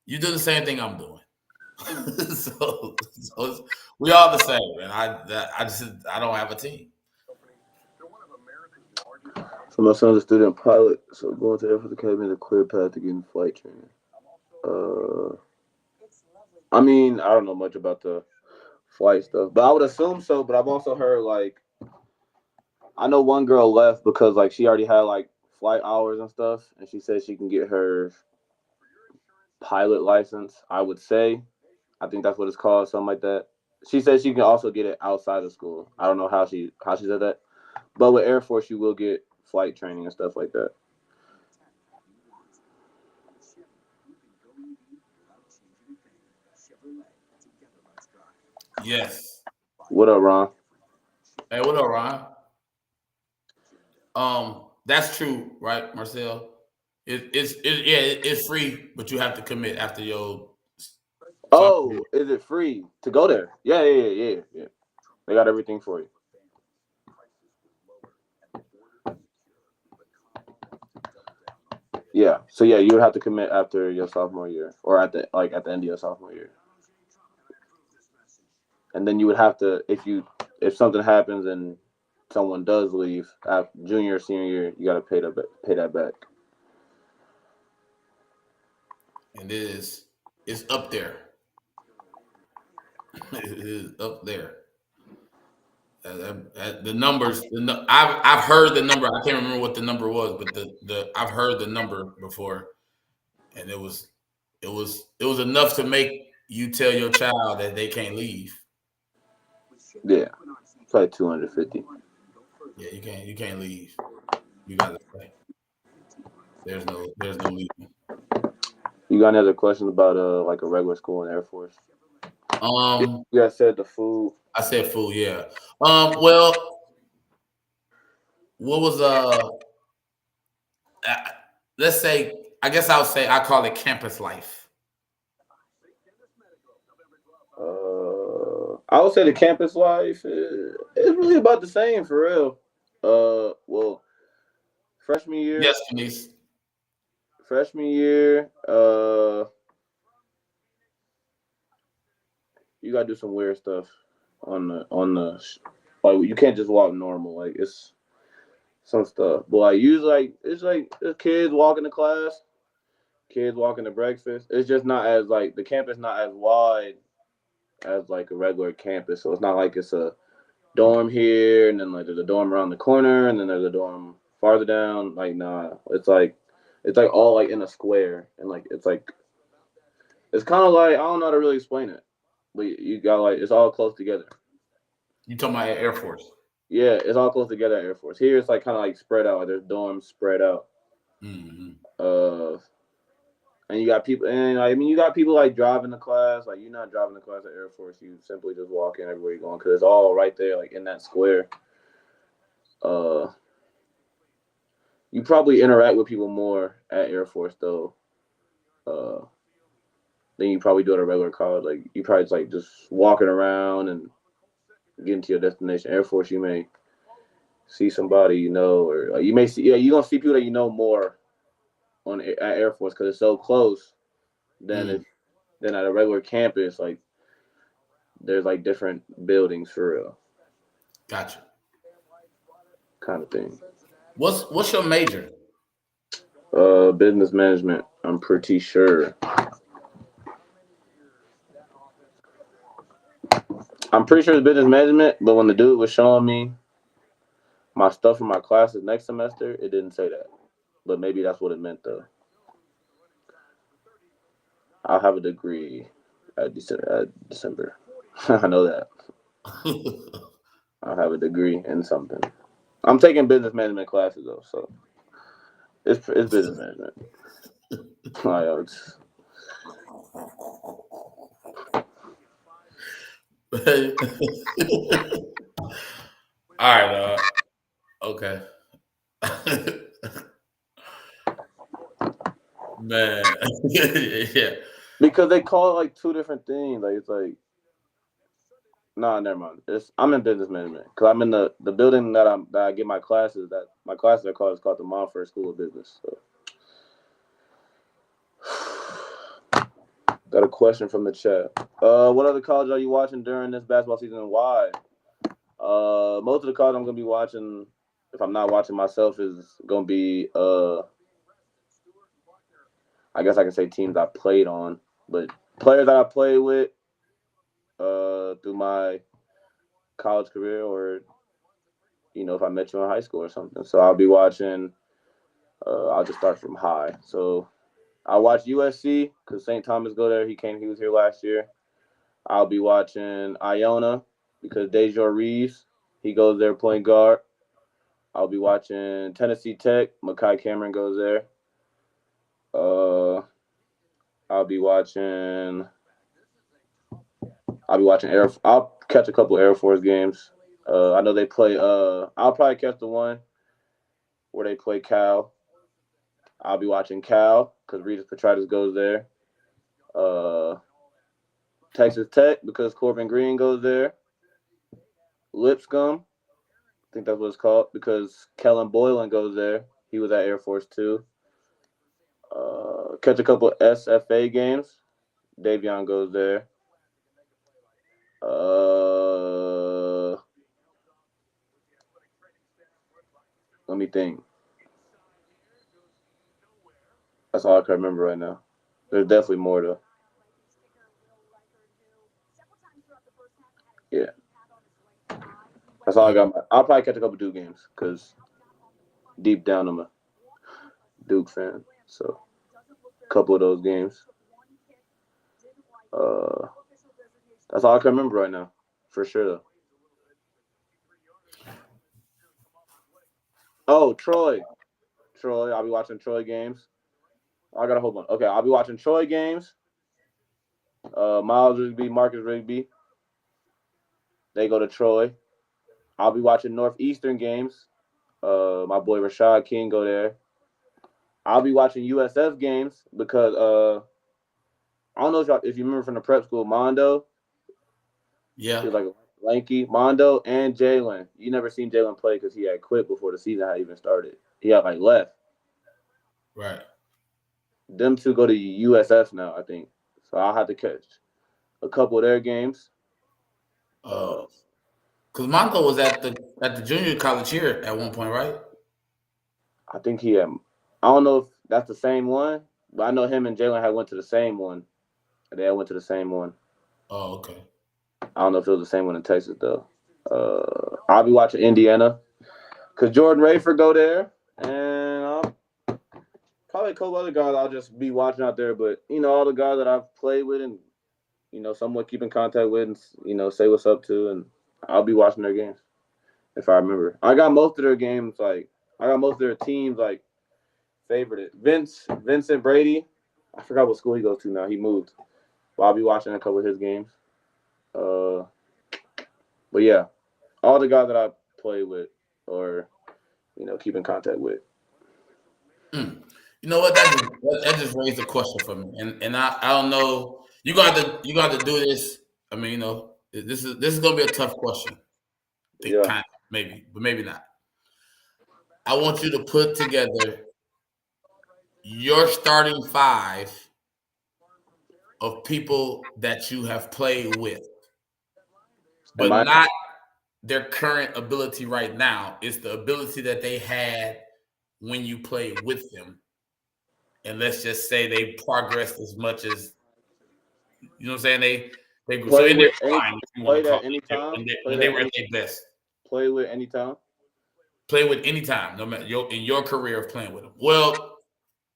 You do the same thing I'm doing. so we all the same, man. I don't have a team. So my son's a student pilot, so going to Air Force Academy is a clear path to getting flight training. I mean, I don't know much about the flight stuff, but I would assume so. But I've also heard like, I know one girl left because like she already had like flight hours and stuff, and she said she can get her pilot license. I would say, I think that's what it's called, something like that. She said she can also get it outside of school. I don't know how she said that, but with Air Force you will get flight training and stuff like that. Yes. What up, Ron? Hey, what up, Ron? That's true, right, Marcel? It's free, but you have to commit after your. Oh, is it free to go there? Yeah. They got everything for you. Yeah. So yeah, you would have to commit after your sophomore year, or at the end of your sophomore year. And then you would have to, if something happens and someone does leave after junior or senior year, you got to pay that back. And it's up there. It is up there. The numbers. I've heard the number. I can't remember what the number was, but I've heard the number before, and it was enough to make you tell your child that they can't leave. Yeah, it's like 250. Yeah, you can't leave. You got to stay. There's no leaving. You got any other questions about like a regular school in Air Force? You guys said the food. I said food, yeah. Well, what was let's say, I guess I call it campus life. I would say the campus life is really about the same for real. Well, freshman year. Yes, please. Freshman year, you gotta do some weird stuff on the like you can't just walk normal. Like it's some stuff. But like usually it's like kids walking to class, kids walking to breakfast. It's just not as like the campus not as wide as like a regular campus. So it's not like it's a dorm here and then like there's a dorm around the corner and then there's a dorm farther down. Like nah. It's like all like in a square and like it's kind of like I don't know how to really explain it. But you got like it's all close together. You talking about Air Force? Yeah, it's all close together at Air Force. Here it's like kind of like spread out. Like there's dorms spread out. Mm-hmm. And you got people, and I mean you got people like driving to class. Like you're not driving to class at Air Force. You simply just walk in everywhere you're going because it's all right there, like in that square. You probably interact with people more at Air Force though. Than you probably do at a regular college. Like you probably just walking around and getting to your destination. Air Force, you may see somebody you know, or like, you may see you're gonna see people that you know more at Air Force because it's so close. Than at a regular campus, like there's like different buildings for real. Gotcha. Kind of thing. What's your major? Business management. I'm pretty sure. I'm pretty sure it's business management, but when the dude was showing me my stuff for my classes next semester, it didn't say that. But maybe that's what it meant though. I'll have a degree at December. I know that. I'll have a degree in something. I'm taking business management classes though, so it's business management. All right. Okay. Man. Yeah. Because they call it like two different things. Like it's like, nah, never mind. I'm in business management because I'm in the building that I get my classes. That my classes are called is called the Montfort School of Business. So. Got a question from the chat. What other college are you watching during this basketball season and why? Most of the college I'm gonna be watching, if I'm not watching myself, is gonna be I guess I can say teams I played on, but players that I played with through my college career, or if I met you in high school or something. So I'll be watching. I'll just start from high. So I watch USC because St. Thomas go there. He was here last year. I'll be watching Iona because Dejour Reeves, he goes there playing guard. I'll be watching Tennessee Tech. Makai Cameron goes there. I'll be watching Air. I'll catch a couple Air Force games. I know they play. I'll probably catch the one where they play Cal. I'll be watching Cal because Regis Petrides goes there. Texas Tech because Corbin Green goes there. Lipscomb, I think that's what it's called, because Kellen Boylan goes there. He was at Air Force too. Catch a couple SFA games. Davion goes there. Let me think. That's all I can remember right now. There's definitely more though. Yeah. That's all I got. I'll probably catch a couple Duke games because deep down I'm a Duke fan. So a couple of those games. That's all I can remember right now, for sure though. Oh, Troy. I'll be watching Troy games. I got a whole bunch. Okay, I'll be watching Troy games. Miles Rigby, Marcus Rigby. They go to Troy. I'll be watching Northeastern games. My boy Rashad King go there. I'll be watching USF games because I don't know if you remember from the prep school, Mondo. Yeah. He was like lanky. Mondo and Jalen. You never seen Jalen play because he had quit before the season had even started. He had like left. Right. Them two go to USF now, I think. So I'll have to catch a couple of their games. Because Monco was at the junior college here at one point, right? I think he had. I don't know if that's the same one, but I know him and Jalen had went to the same one. They had went to the same one. Oh, okay. I don't know if it was the same one in Texas though. I'll be watching Indiana because Jordan Rayford go there, and I'll probably a couple other guys I'll just be watching out there. But all the guys that I've played with and somewhat keep in contact with, and say what's up to, and I'll be watching their games if I remember. I got most of their games I got most of their teams favorited. Vincent Brady, I forgot what school he goes to now. He moved, but I'll be watching a couple of his games. But yeah, all the guys that I play with or keep in contact with. You know what? That just raised a question for me, and I don't know. You got to do this. I mean, this is gonna be a tough question. Yeah. Kind of, maybe, but maybe not. I want you to put together your starting five of people that you have played with, but not their current ability right now. It's the ability that they had when you played with them. And let's just say they progressed as much as, you know what I'm saying? So in their with any, prime, if you want played to call at any it, time. when they were at their best. Play with any time. Play with any time, no matter in your career of playing with them. Well,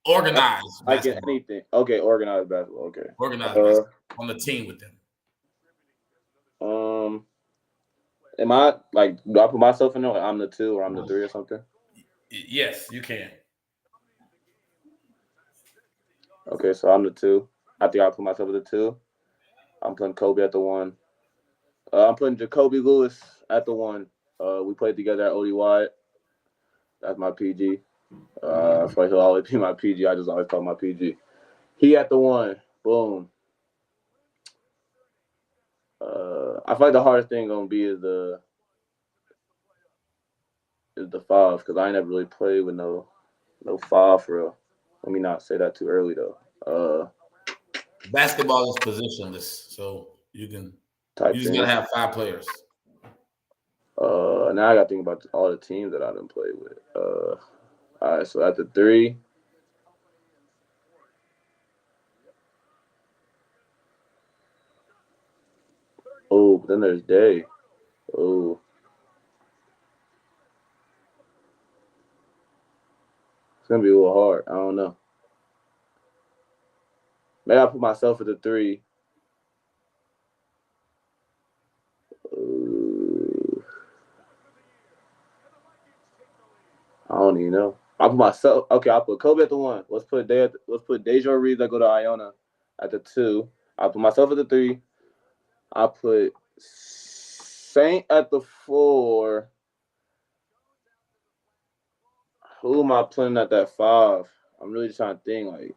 organized Like in basketball. anything. Okay, organized basketball. Okay. Organized basketball on the team with them. Am I like? Do I put myself in there? Like I'm the 2 or I'm the 3 or something? Yes, you can. Okay, so I'm the 2. I think I put myself at the 2. I'm putting Kobe at the 1. I'm putting Jacoby Lewis at the 1. We played together at ODY. That's my PG. I feel like he'll always be my PG. I just always call him my PG. He at the 1. Boom. I feel like the hardest thing gonna be is the 5 because I ain't never really played with no 5 for real. Let me not say that too early though. Basketball is positionless, so you just thing. gotta have 5 players. Now I gotta think about all the teams that I done played with. All right, so at the 3. Oh, but then there's Day. Oh. It's gonna be a little hard. I don't know. Maybe I put myself at the 3. I don't even know. I put myself. Okay, I put Kobe at the 1. Let's put Dejour Reeves that go to Iona at the 2. I put myself at the 3. I put Saint at the 4. Who am I putting at that 5? I'm really trying to think. Like,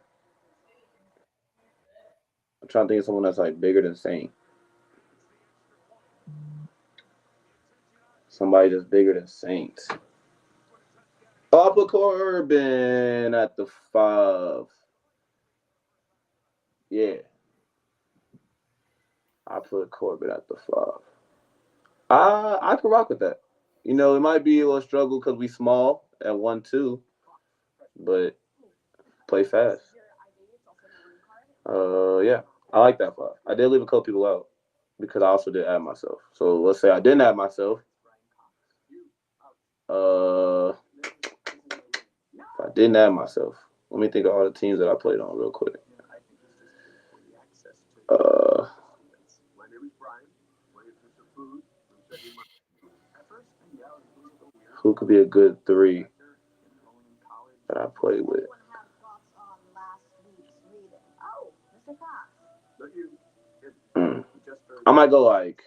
I'm trying to think of someone that's like bigger than Saint. Somebody that's bigger than Saint. Oh, I put Corbin at the 5. Yeah. I put Corbin at the 5. I could rock with that. You know, it might be a little struggle because we small at 1-2, but play fast. Yeah, I like that 5. I did leave a couple people out because I also did add myself. So let's say I didn't add myself. If I didn't add myself, let me think of all the teams that I played on real quick. Who could be a good 3 that I played with? I might go like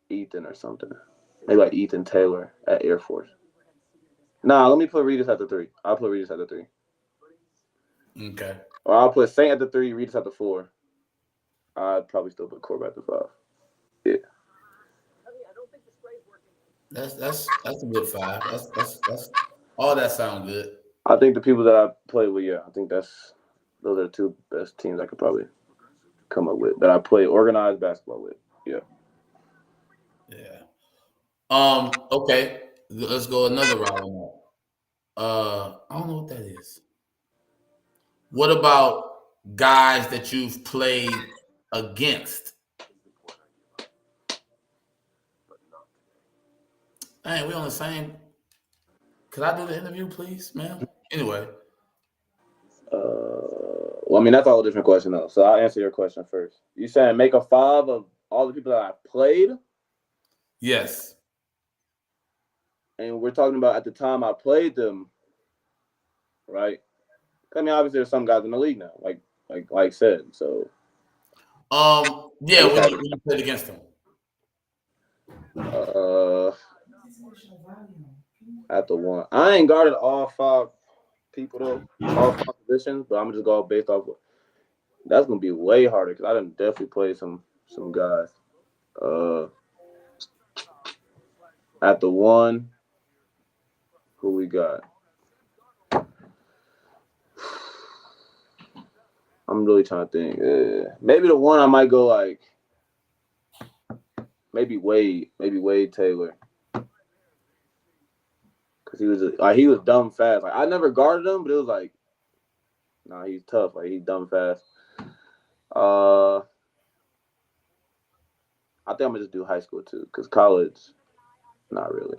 Ethan or something. Maybe like Ethan Taylor at Air Force. Nah, let me put Regis at the 3. I'll put Regis at the 3. Okay. Or I'll put Saint at the 3, Regis at the 4. I'd probably still put Corbin at the 5. Yeah. That's a good 5. That's all that sounds good. I think the people that I play with, yeah, I think those are the 2 best teams I could probably come up with that I play organized basketball with. Yeah. Yeah. Okay. Let's go another round on that. I don't know what that is. What about guys that you've played against? Hey, we on the same. Could I do the interview, please, ma'am? Anyway. Well, I mean, that's a whole different question, though. So I'll answer your question first. You saying make a 5 of all the people that I played? Yes. And we're talking about at the time I played them, right? I mean, obviously there's some guys in the league now, like said. So. Yeah, when you played against them. At the 1, I ain't guarded all 5 people though, all 5 positions, but I'm just going based off. That's gonna be way harder because I done definitely played some guys. At the 1, who we got? I'm really trying to think. Maybe the 1 I might go like maybe Wade Taylor, because he was dumb fast. Like I never guarded him, but it was like, nah, he's tough. Like he's dumb fast. I think I'm gonna just do high school too, because college, not really.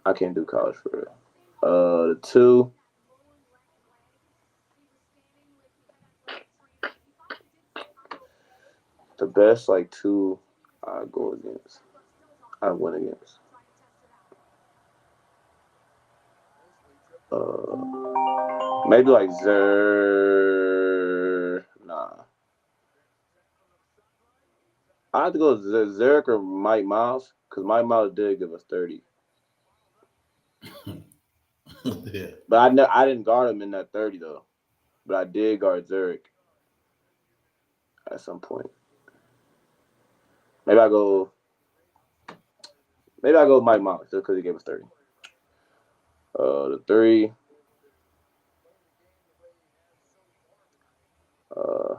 I can't do college for real. The two, the best like two I go against, I win against. Maybe like Nah, I have to go with Zurich or Mike Miles because Mike Miles did give us 30, Yeah. but I didn't guard him in that 30 though. But I did guard Zurich at some point. Maybe I go. Maybe I go with Mike Miles just because he gave us 30. The three. Uh,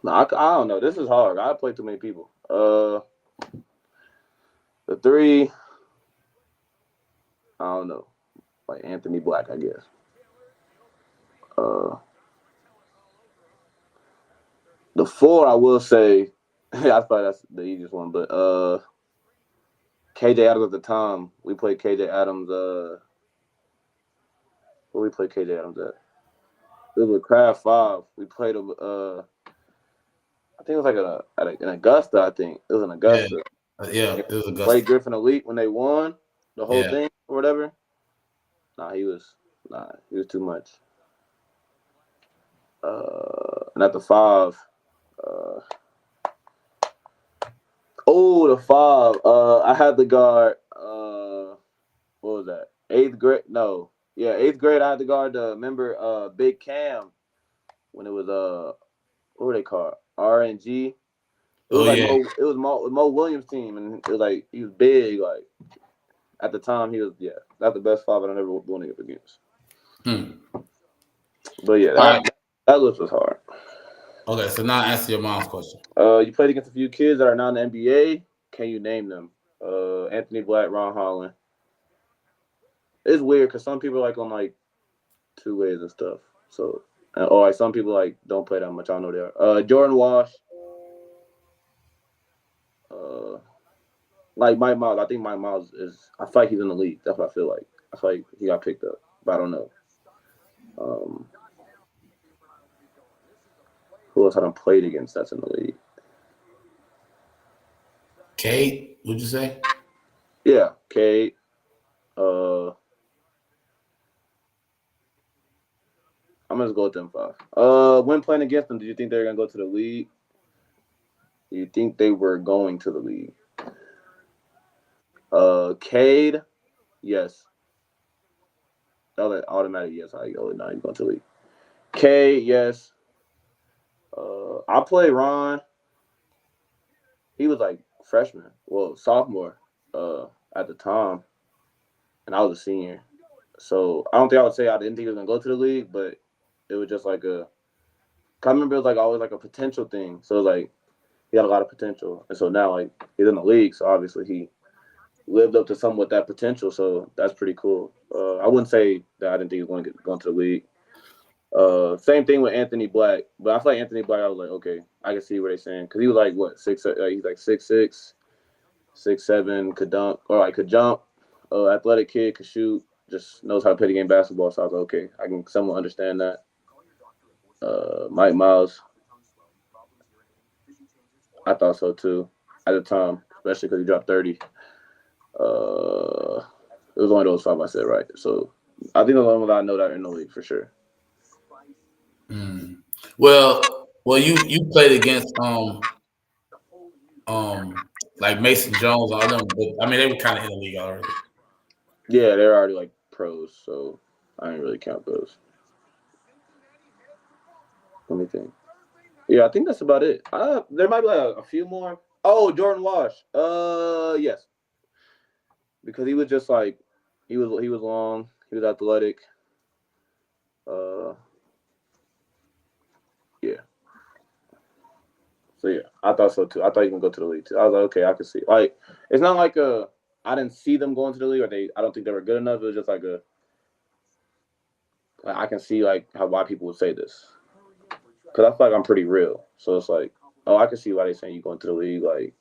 no, I don't know. This is hard. I play too many people. The three. I don't know. Like Anthony Black, I guess. Uh, the four, I will say. I thought that's the easiest one, but KJ Adams at the time. We played KJ Adams. Where we played KJ Adams at? It was with Craft 5. We played him. I think it was like in Augusta. I think it was in Augusta. Yeah. It was Augusta. Played Griffin Elite when they won the whole thing or whatever. He was too much. And at the 5, the 5. I had the guard. What was that? 8th grade? No, yeah, 8th grade. I had the guard. Remember, Big Cam when it was what were they called? RNG. It was it was Mo Williams' team, and it was like he was big. Like at the time, he was that's the best 5 I've ever won up against. But yeah, that list was hard. Okay, so now answer your mom's question. You played against a few kids that are now in the NBA. Can you name them? Anthony Black, Ron Holland. It's weird because some people are like on like 2 ways and stuff. So, or like some people like don't play that much. I don't know they are. Jordan Walsh. Like Mike Miles. I think Mike Miles is. I feel like he's in the league. That's what I feel like. I feel like he got picked up, but I don't know. Who else I done played against that's in the league? Cade, would you say? Yeah, Cade. I'm gonna go with them 5. When playing against them, did you think they were gonna go to the league? Do you think they were going to the league? Cade, yes. That was automatic yes. Now you're going to the league. Cade, yes. I played Ron. He was like freshman, sophomore, at the time, and I was a senior. So I don't think I would say I didn't think he was gonna go to the league, but it was just like I remember it was like always like a potential thing. So it was like he had a lot of potential, and so now like he's in the league, so obviously he lived up to somewhat that potential. So that's pretty cool. I wouldn't say that I didn't think he was going to get going to the league. Same thing with Anthony Black, but I feel like Anthony Black, I was like, okay, I can see what they're saying because he was like what 6? He's like 6'6", 6'7", could dunk or like could jump, athletic kid, could shoot, just knows how to play the game basketball. So I was like, okay, I can somewhat understand that. Mike Miles, I thought so too at the time, especially because he dropped 30. It was one of those 5 I said right. So I think the only one that I know that are in the league for sure. Well, you played against like Mason Jones and all them, but I mean they were kind of in the league already. Yeah, they're already like pros, so I didn't really count those. Let me think. Yeah, I think that's about it. There might be like a few more. Oh, Jordan Walsh. Yes, because he was just like he was long, he was athletic. Yeah. So yeah, I thought so too. I thought you can go to the league too. I was like, okay, I can see. Like, it's not like I didn't see them going to the league, or I don't think they were good enough. It was just like like I can see like why people would say this because I feel like I'm pretty real. So it's like, oh, I can see why they saying you going to the league. Like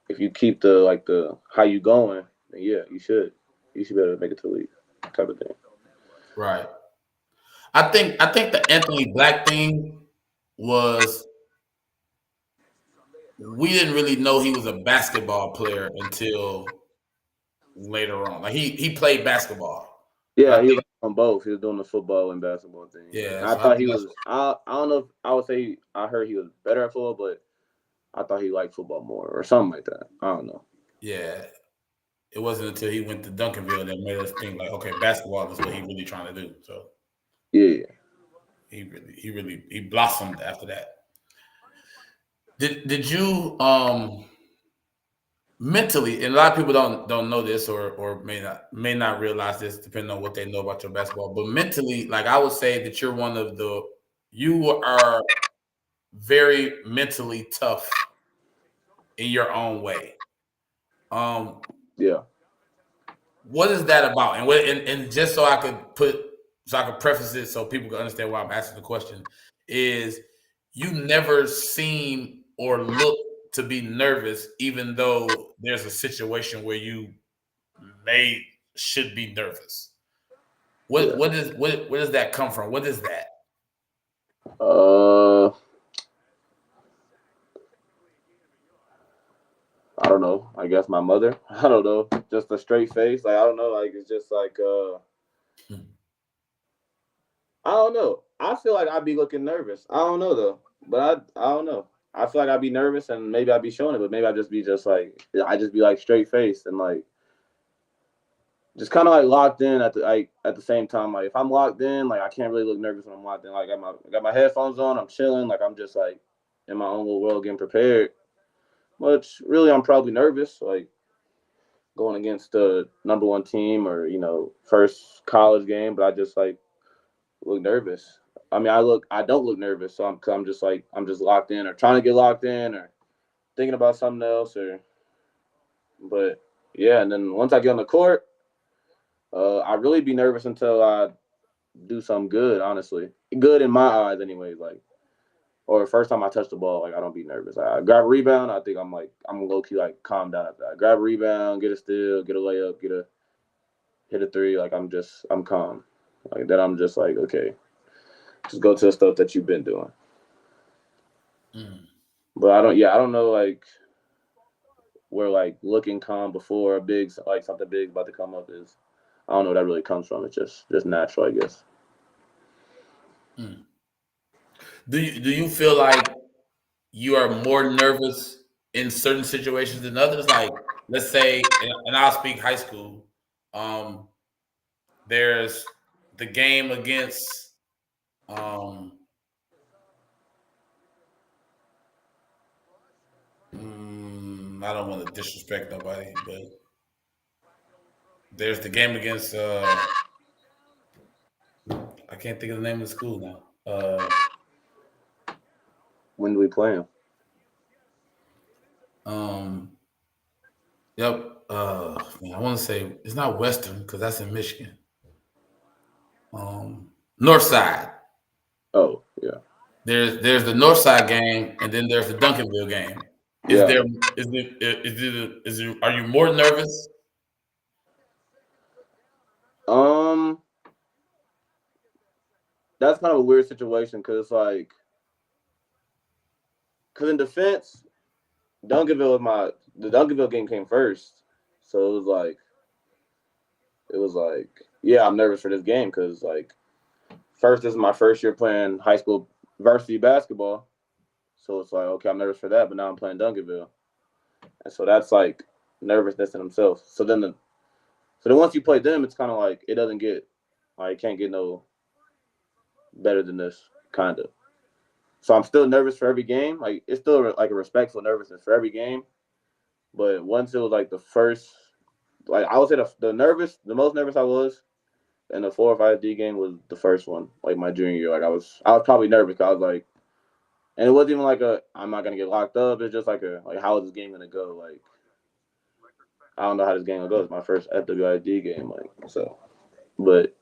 if you keep the how you going, then yeah, you should be able to make it to the league type of thing. Right. I think the Anthony Black thing was we didn't really know he was a basketball player until later on. Like he played basketball, Yeah, but I he was think on both. He was doing the football and basketball thing. yeah. And I So I thought think he that's was. I don't know if I would say I heard he was better at football, but I thought he liked football more or something like that. I don't know. yeah. It wasn't until he went to Duncanville that made us think like, okay, basketball is what he really trying to do. So Yeah. he blossomed after that. Did you mentally, and a lot of people don't know this or may not realize this depending on what they know about your basketball, but mentally, like I would say that you are very mentally tough in your own way. Um, Yeah. what is that about? And just so I could preface it so people can understand why I'm asking the question is you never seem or look to be nervous, even though there's a situation where you may should be nervous. What Yeah. what is what where does that come from? What is that? Uh, I don't know. I guess my mother. I don't know. Just a straight face. Like I don't know. Like it's just like I don't know. I feel like I'd be looking nervous. I don't know though. But I don't know. I feel like I'd be nervous and maybe I'd be showing it, but maybe I'd just be just like I just be like straight faced and like just kind of like locked in at the same time. Like if I'm locked in, like I can't really look nervous when I'm locked in. Like I got my headphones on, I'm chilling, like I'm just like in my own little world getting prepared. Which really I'm probably nervous, like going against the number one team or first college game, but I just like look nervous. I mean, I don't look nervous, so I'm just like I'm just locked in or trying to get locked in or thinking about something else or. But yeah, and then once I get on the court, I really be nervous until I do something good. Honestly, good in my eyes, anyways. Like, or first time I touch the ball, like I don't be nervous. I grab a rebound, I think I'm low key like calm down after that. I grab a rebound, get a steal, get a layup, hit a three. Like I'm calm. Like then I'm just like okay, just go to the stuff that you've been doing. Mm. But I don't know like where like looking calm before a big like something big about to come up is. I don't know where that really comes from. It's just natural, I guess. Mm. Do you feel like you are more nervous in certain situations than others? Like, let's say, and I'll speak high school. Um, there's the game against. Um, I don't want to disrespect nobody, but there's the game against. I can't think of the name of the school now. When do we play them? Um, yep. Man, I want to say it's not Western because that's in Michigan. North Side. Oh yeah, There's the North Side game, and then there's the Duncanville game. Is yeah. there is it are you more nervous? Um, that's kind of a weird situation because it's like, because in defense, the Duncanville game came first, so it was like, yeah, I'm nervous for this game because like, first this is my first year playing high school varsity basketball, so it's like, okay, I'm nervous for that, but now I'm playing Duncanville, and so that's like nervousness in themselves. So then once you play them, it's kind of like it doesn't get like it can't get no better than this kind of. So I'm still nervous for every game. Like it's still like a respectful nervousness for every game. But once it was like the first, like I would say the most nervous I was in the 4 or 5 D game was the first one, like my junior year. Like I was probably nervous. 'Cause I was like, and it wasn't even like I'm not gonna get locked up. It's just like how is this game gonna go? Like I don't know how this game will go. It's my first FWID game, like so. But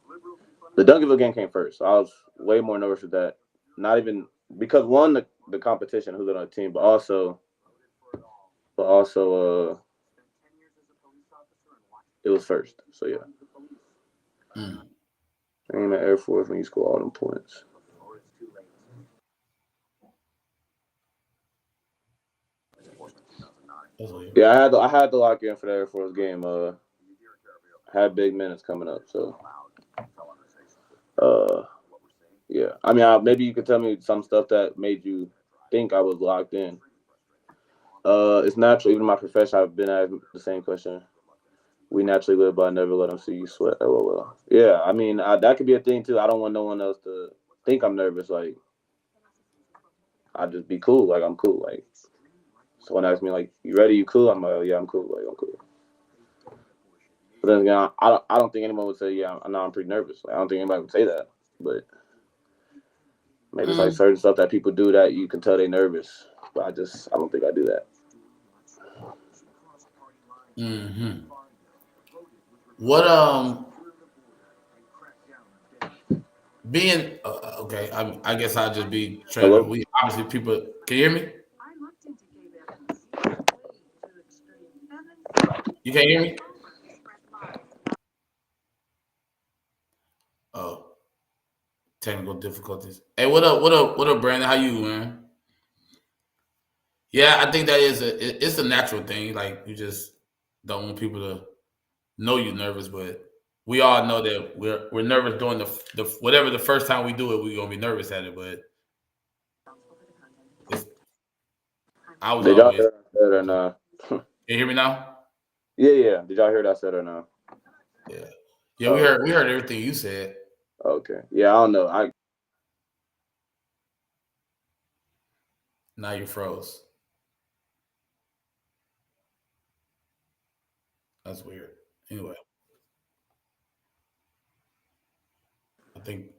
The Duncanville game came first. So I was way more nervous with that. Not even because one, the competition, who's on the team, but also it was first. So yeah. Aim at Air Force when you score all them points. Yeah, I had to lock in for the Air Force game. Had big minutes coming up, so yeah. I mean, maybe you could tell me some stuff that made you think I was locked in. It's natural. Even in my profession, I've been asked the same question. We naturally live by never let them see you sweat. LOL. Yeah, I mean, that could be a thing too. I don't want no one else to think I'm nervous. Like, I just be cool. Like, I'm cool. Like, someone asks me, like, you ready? You cool? I'm like, oh, yeah, I'm cool. Like, I'm cool. But then again, I don't think anyone would say, yeah, I know I'm pretty nervous. Like, I don't think anybody would say that. But maybe it's like certain stuff that people do that you can tell they're nervous. But I don't think I do that. What being okay? I guess I'll just be trying. Hello? We obviously people can you hear me? You can't hear me? Oh, technical difficulties. Hey, what up? What up? What up, Brandon? How you, man? Yeah, I think that it's a natural thing. Like you just don't want people to know you're nervous, but we all know that we're nervous doing the whatever the first time we do it, we're gonna be nervous at it. But I was Did y'all always. hear what I said or not? Can you hear me now? Yeah. Did y'all hear what I said or not? Yeah. We heard everything you said. Okay. Yeah, I don't know. Now you froze. That's weird. Anyway, I think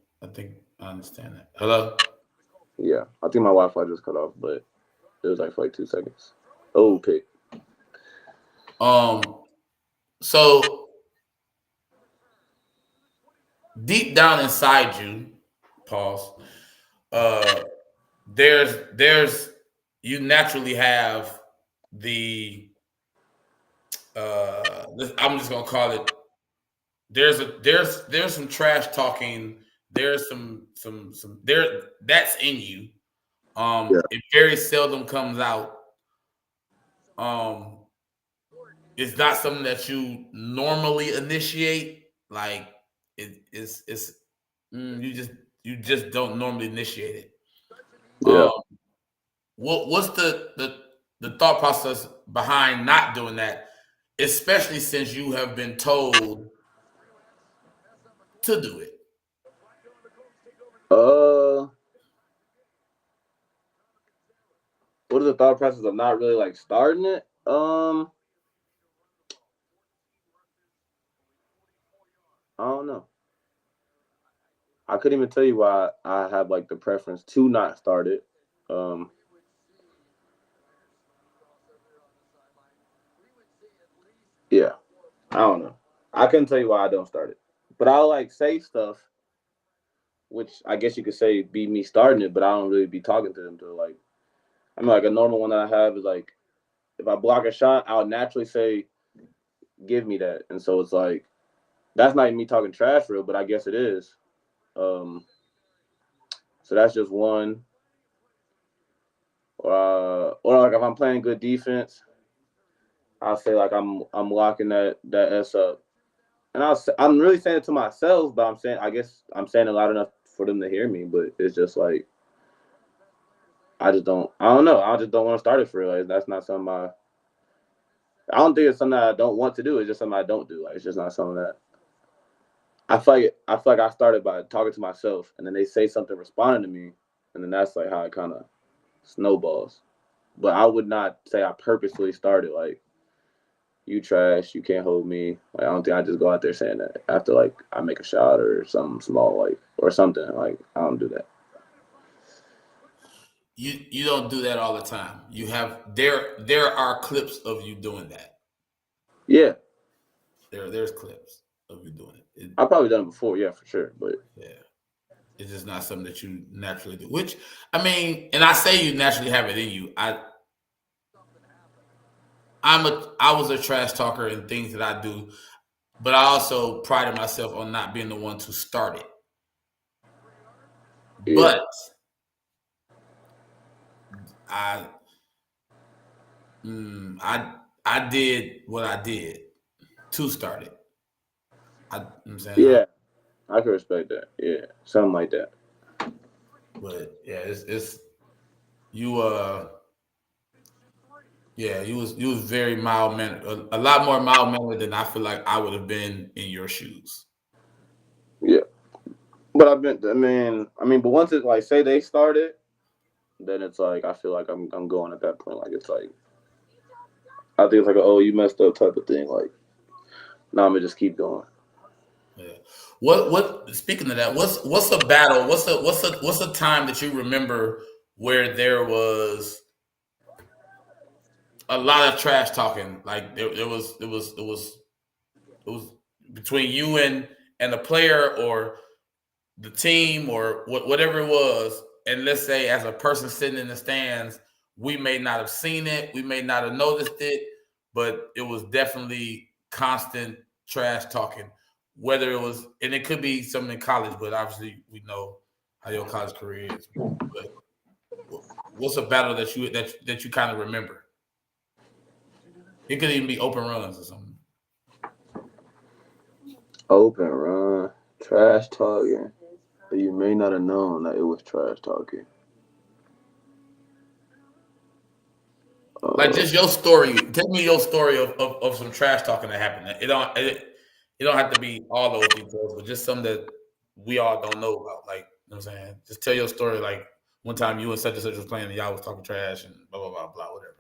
I understand that. Hello. Yeah, I think my Wi-Fi just cut off, but it was like for like 2 seconds. Okay. So deep down inside you, pause. There's you naturally have the I'm just gonna call it. There's some trash talking. There's some there that's in you. Yeah. It very seldom comes out. Um, it's not something that you normally initiate. Like it's you just don't normally initiate it. Yeah. Um, what's the thought process behind not doing that, especially since you have been told to do it? Uh, what is the thought process of not really like starting it? I don't know. I couldn't even tell you why I have like the preference to not start it. Um, yeah, I don't know. I couldn't tell you why I don't start it, but I'll like say stuff, which I guess you could say be me starting it, but I don't really be talking to them to like. I mean, like a normal one that I have is like if I block a shot, I'll naturally say, "Give me that," and so it's like that's not even me talking trash real, but I guess it is. Um, so that's just one. Or like if I'm playing good defense, I'll say like I'm locking that S up, and I'm really saying it to myself, but I guess I'm saying it loud enough for them to hear me. But it's just like I don't know. I just don't want to start it for real. Like, that's not something I don't think it's something that I don't want to do. It's just something I don't do. Like it's just not something that I feel like I started by talking to myself, and then they say something responding to me, and then that's like how it kind of snowballs. But I would not say I purposely started like you trash, you can't hold me. Like I don't think I just go out there saying that after like I make a shot or something small like or something. Like I don't do that. You don't do that all the time. You have there are clips of you doing that. Yeah. There's clips. of you doing it. I've probably done it before, yeah, for sure. But Yeah, it's just not something that you naturally do. Which I mean, and I say you naturally have it in you. I was a trash talker in things that I do, but I also prided myself on not being the one to start it. yeah, But I I did what I did to start it. I'm saying, yeah, I can respect that. Yeah, something like that. but yeah, it's you. Yeah, you was very mild mannered, a lot more mild mannered than I feel like I would have been in your shoes. Yeah, but but once it's like say they started, then it's like I feel like I'm going at that point. Like it's like I think it's like a, oh you messed up type of thing. Like now I'm gonna just keep going. Yeah. What? Speaking of that, what's a battle? What's a time that you remember where there was a lot of trash talking? Like it was between you and the player or the team or whatever it was. And let's say as a person sitting in the stands, we may not have seen it, we may not have noticed it, but it was definitely constant trash talking. Whether it was, and it could be something in college, but obviously we know how your college career is. But what's a battle that you kind of remember? It could even be open runs or something. Open run, trash talking. But you may not have known that it was trash talking. Like Uh, just your story. Tell me your story of some trash talking that happened. It don't have to be all those details, but just some that we all don't know about. Like, you know what I'm saying? Just tell your story. Like one time you and such was playing and y'all was talking trash and blah blah blah blah whatever.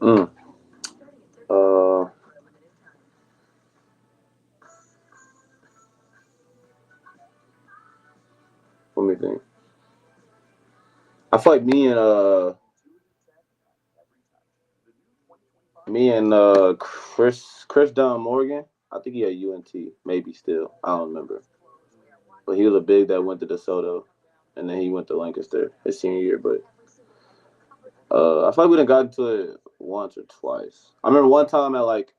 mm, uh, let me think. I feel like me and Chris Don Morgan. I think he had UNT, maybe still. I don't remember. But he was a big that went to DeSoto, and then he went to Lancaster his senior year. But I feel like we done got into it once or twice. I remember one time at like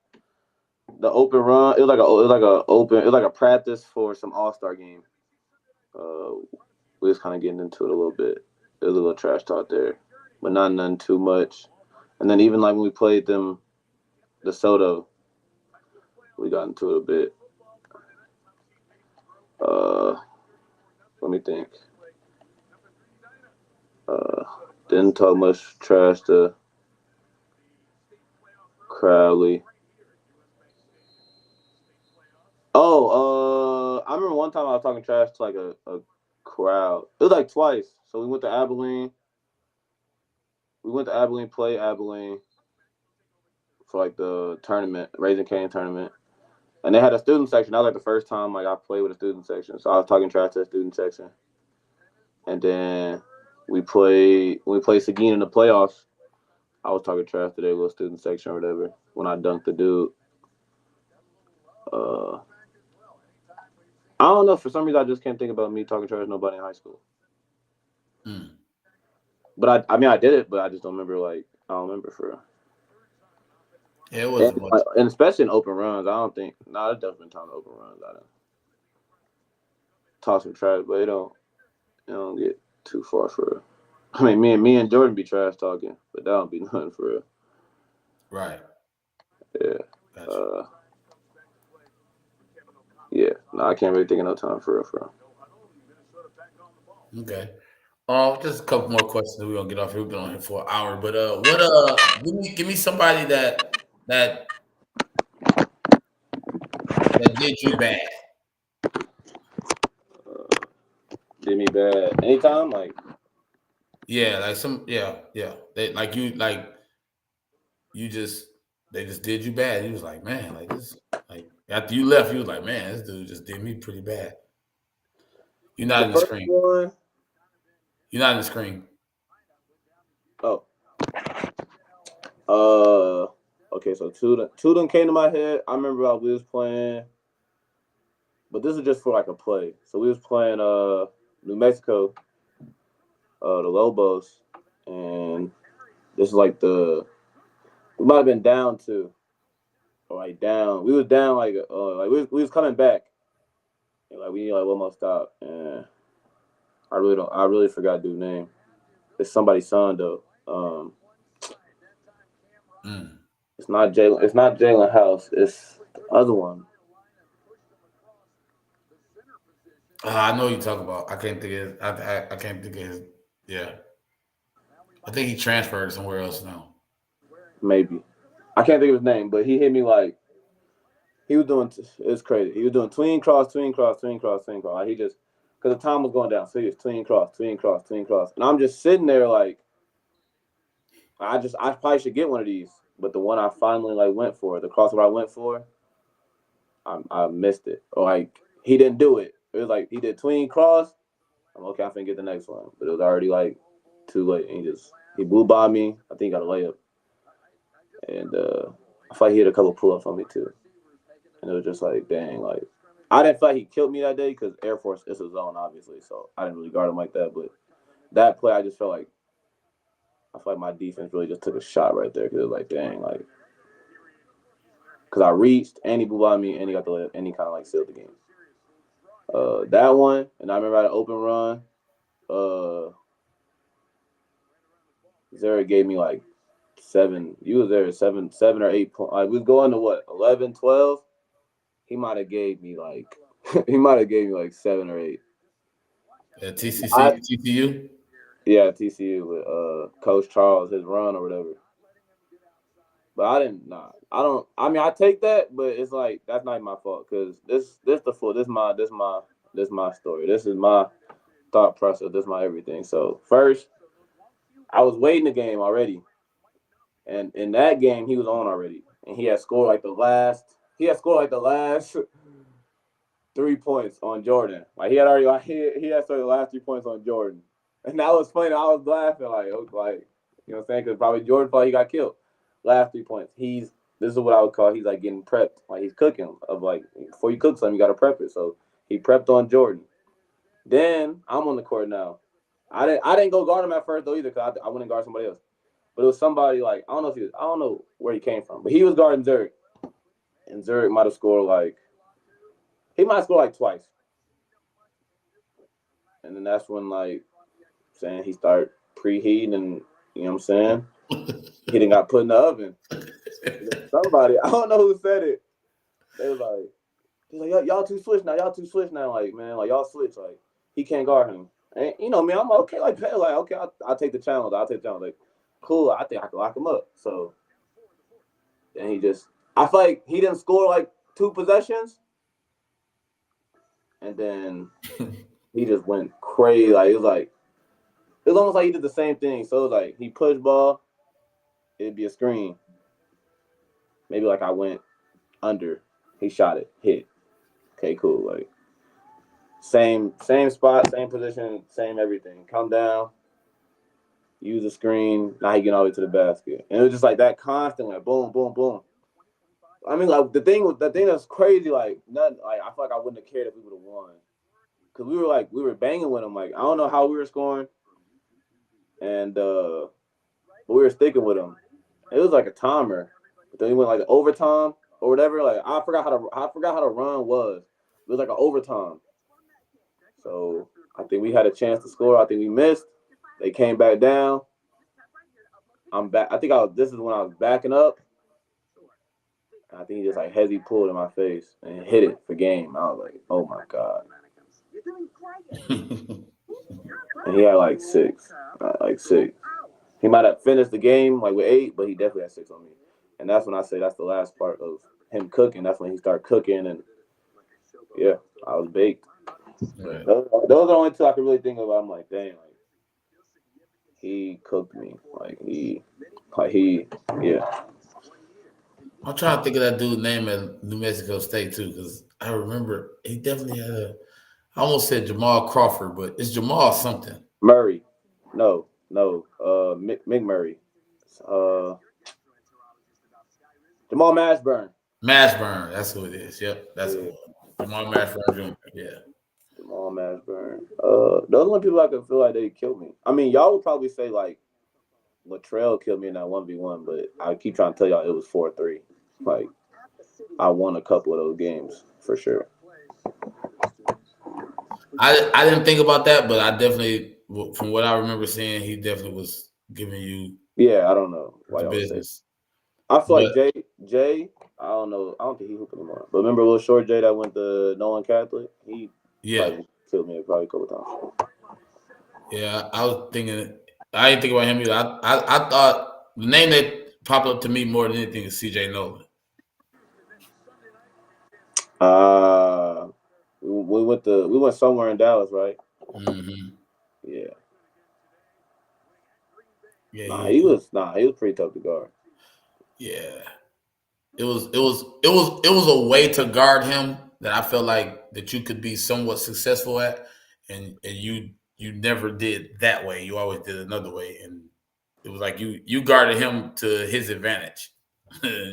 the open run. It was like a practice for some All Star game. Uh, we was kind of getting into it a little bit. There was a little trash talk there, but not none too much. And then even like when we played them, DeSoto, we got into it a bit. Uh, let me think. Uh, didn't talk much trash to Crowley. I remember one time I was talking trash to like a crowd. It was like twice. So we went to Abilene. We went to Abilene, play Abilene for like the tournament, Raising Cane tournament. And they had a student section. That was like the first time like I played with a student section. So I was talking trash to the student section. And then we played Seguin in the playoffs. I was talking trash to their little student section or whatever when I dunked the dude. Uh, I don't know. For some reason, I just can't think about me talking trash to nobody in high school. Mm. But I mean, I did it, but I just don't remember. Like, I don't remember for real. Yeah, it wasn't much. And especially in open runs, I don't think. Nah, it's definitely time to open runs. I don't talk some trash, but it don't get too far for real. I mean, me and Jordan be trash talking, but that don't be nothing for real. Right. Yeah. Gotcha. Yeah. No, I can't really think of no time for real. Okay. Just a couple more questions. We're gonna get off here. We've been on here for an hour. But give me somebody that that did you bad. Did me bad anytime, like. Yeah, like yeah. They you just they just did you bad. He was like, man, like this like after you left, he was like, man, this dude just did me pretty bad. You're not The in the first screen. one. You're not in the screen. Oh. Uh. Okay, so two of them came to my head. I remember we was playing, but this is just for like a play. So we was playing New Mexico, the Lobos, and this is like we might have been down too, or like down. We was down like we was coming back, and like we need like one more stop, and I really forgot dude's name. It's somebody's son though. It's not Jalen. It's not Jalen House. It's the other one. I know what you're talking about. I can't think of. I can't think of his. Yeah, I think he transferred somewhere else now. Maybe I can't think of his name, but he hit me like he was doing. It's crazy. He was doing tween cross, tween cross, tween cross, tween cross. Like he just because the time was going down, so he was tween cross, tween cross, tween cross, and I'm just sitting there like I probably should get one of these, but the one I finally like went for, the crossover I went for, I missed it, or like he didn't do it. It was like he did tween cross. I'm okay. I finna get the next one, but it was already like too late. And he blew by me. I think he got a layup, and I feel like he hit a couple pull-ups on me too. And it was just like, dang, like I didn't feel like he killed me that day because Air Force is a zone, obviously, so I didn't really guard him like that. But that play, I just felt like I feel like my defense really just took a shot right there because it was like, dang, like because I reached and he blew by me and he got the layup and he kind of like sealed the game. That one, and I remember I had an open run. Zara gave me like 7. You was there 7 or 8 points. Like we was going to what 11, 12. He might have gave me like 7 or 8. TCU. Yeah, TCU with Coach Charles, his run or whatever. But I didn't. Nah, I don't. I mean, I take that, but it's like that's not my fault because this my story. This is my thought process. This is my everything. So first, I was waiting the game already, and in that game he was on already, and he had scored like the last 3 points on Jordan. Like he had scored the last 3 points on Jordan, and that was funny. I was laughing like you know what I'm saying because probably Jordan thought he got killed. Last 3 points. This is what I would call he's like getting prepped. Like he's cooking of like before you cook something, you gotta prep it. So he prepped on Jordan. Then I'm on the court now. I didn't go guard him at first though either because I went and guard somebody else. But it was somebody like I don't know where he came from, but he was guarding Zurich. And Zurich might have scored like twice. And then that's when like saying he started preheating and you know what I'm saying? He didn't got put in the oven. Somebody, I don't know who said it. They was like, y'all too switch now. Like, man, like y'all switch. Like, he can't guard him. And you know, man, I'm okay. Like, okay, I'll take the challenge. Like, cool. I think I can lock him up. So then I feel like he didn't score like 2 possessions, and then he just went crazy. Like it was almost like he did the same thing. So it was like he pushed ball, it'd be a screen. Maybe like I went under, he shot it, hit. Okay, cool. Like same spot, same position, same everything. Come down, use the screen. Now he getting all the way to the basket, and it was just like that constantly, like boom, boom, boom. I mean, like the thing that's crazy, like nothing. Like I feel like I wouldn't have cared if we would have won, because we were banging with him. Like I don't know how we were scoring, and but we were sticking with him. It was like a timer. But then he went like overtime or whatever. Like I forgot how the run was. It was like an overtime. So I think we had a chance to score. I think we missed. They came back down. I'm back. I think this is when I was backing up. I think he just like hezzy pulled in my face and hit it for game. I was like, oh my God. And he had like 6. He might have finished the game like with 8, but he definitely had 6 on me. And that's when I say that's the last part of him cooking. That's when he started cooking, and yeah, I was baked. Right. Those are the only 2 I can really think of. I'm like, dang, like he cooked me. Yeah. I'm trying to think of that dude's name at New Mexico State too, because I remember he definitely had I almost said Jamal Crawford, but it's Jamal something. Murray. No. McMurray. Jamal Mashburn. Mashburn, that's who it is. Yep, that's Yeah. Jamal Mashburn Jr. Yeah. Jamal Mashburn. The other one people I could feel like they killed me. I mean, y'all would probably say like Latrell killed me in that 1v1, but I keep trying to tell y'all it was 4-3. Like I won a couple of those games for sure. I didn't think about that, but I definitely, from what I remember seeing, he definitely was giving you Yeah, I don't know why the y'all would say. business. I feel But like Jay. I don't know. I don't think he hooping anymore. But remember, little short Jay that went to Nolan Catholic. He yeah, probably killed me probably a couple times. yeah, I was thinking. I didn't think about him either. I thought the name that popped up to me more than anything is C.J. Nolan. We went somewhere in Dallas, right? Mm-hmm. Yeah. Yeah, He was pretty tough to guard. yeah. It was a way to guard him that I felt like that you could be somewhat successful at, and you never did that way. You always did another way, and it was like you guarded him to his advantage.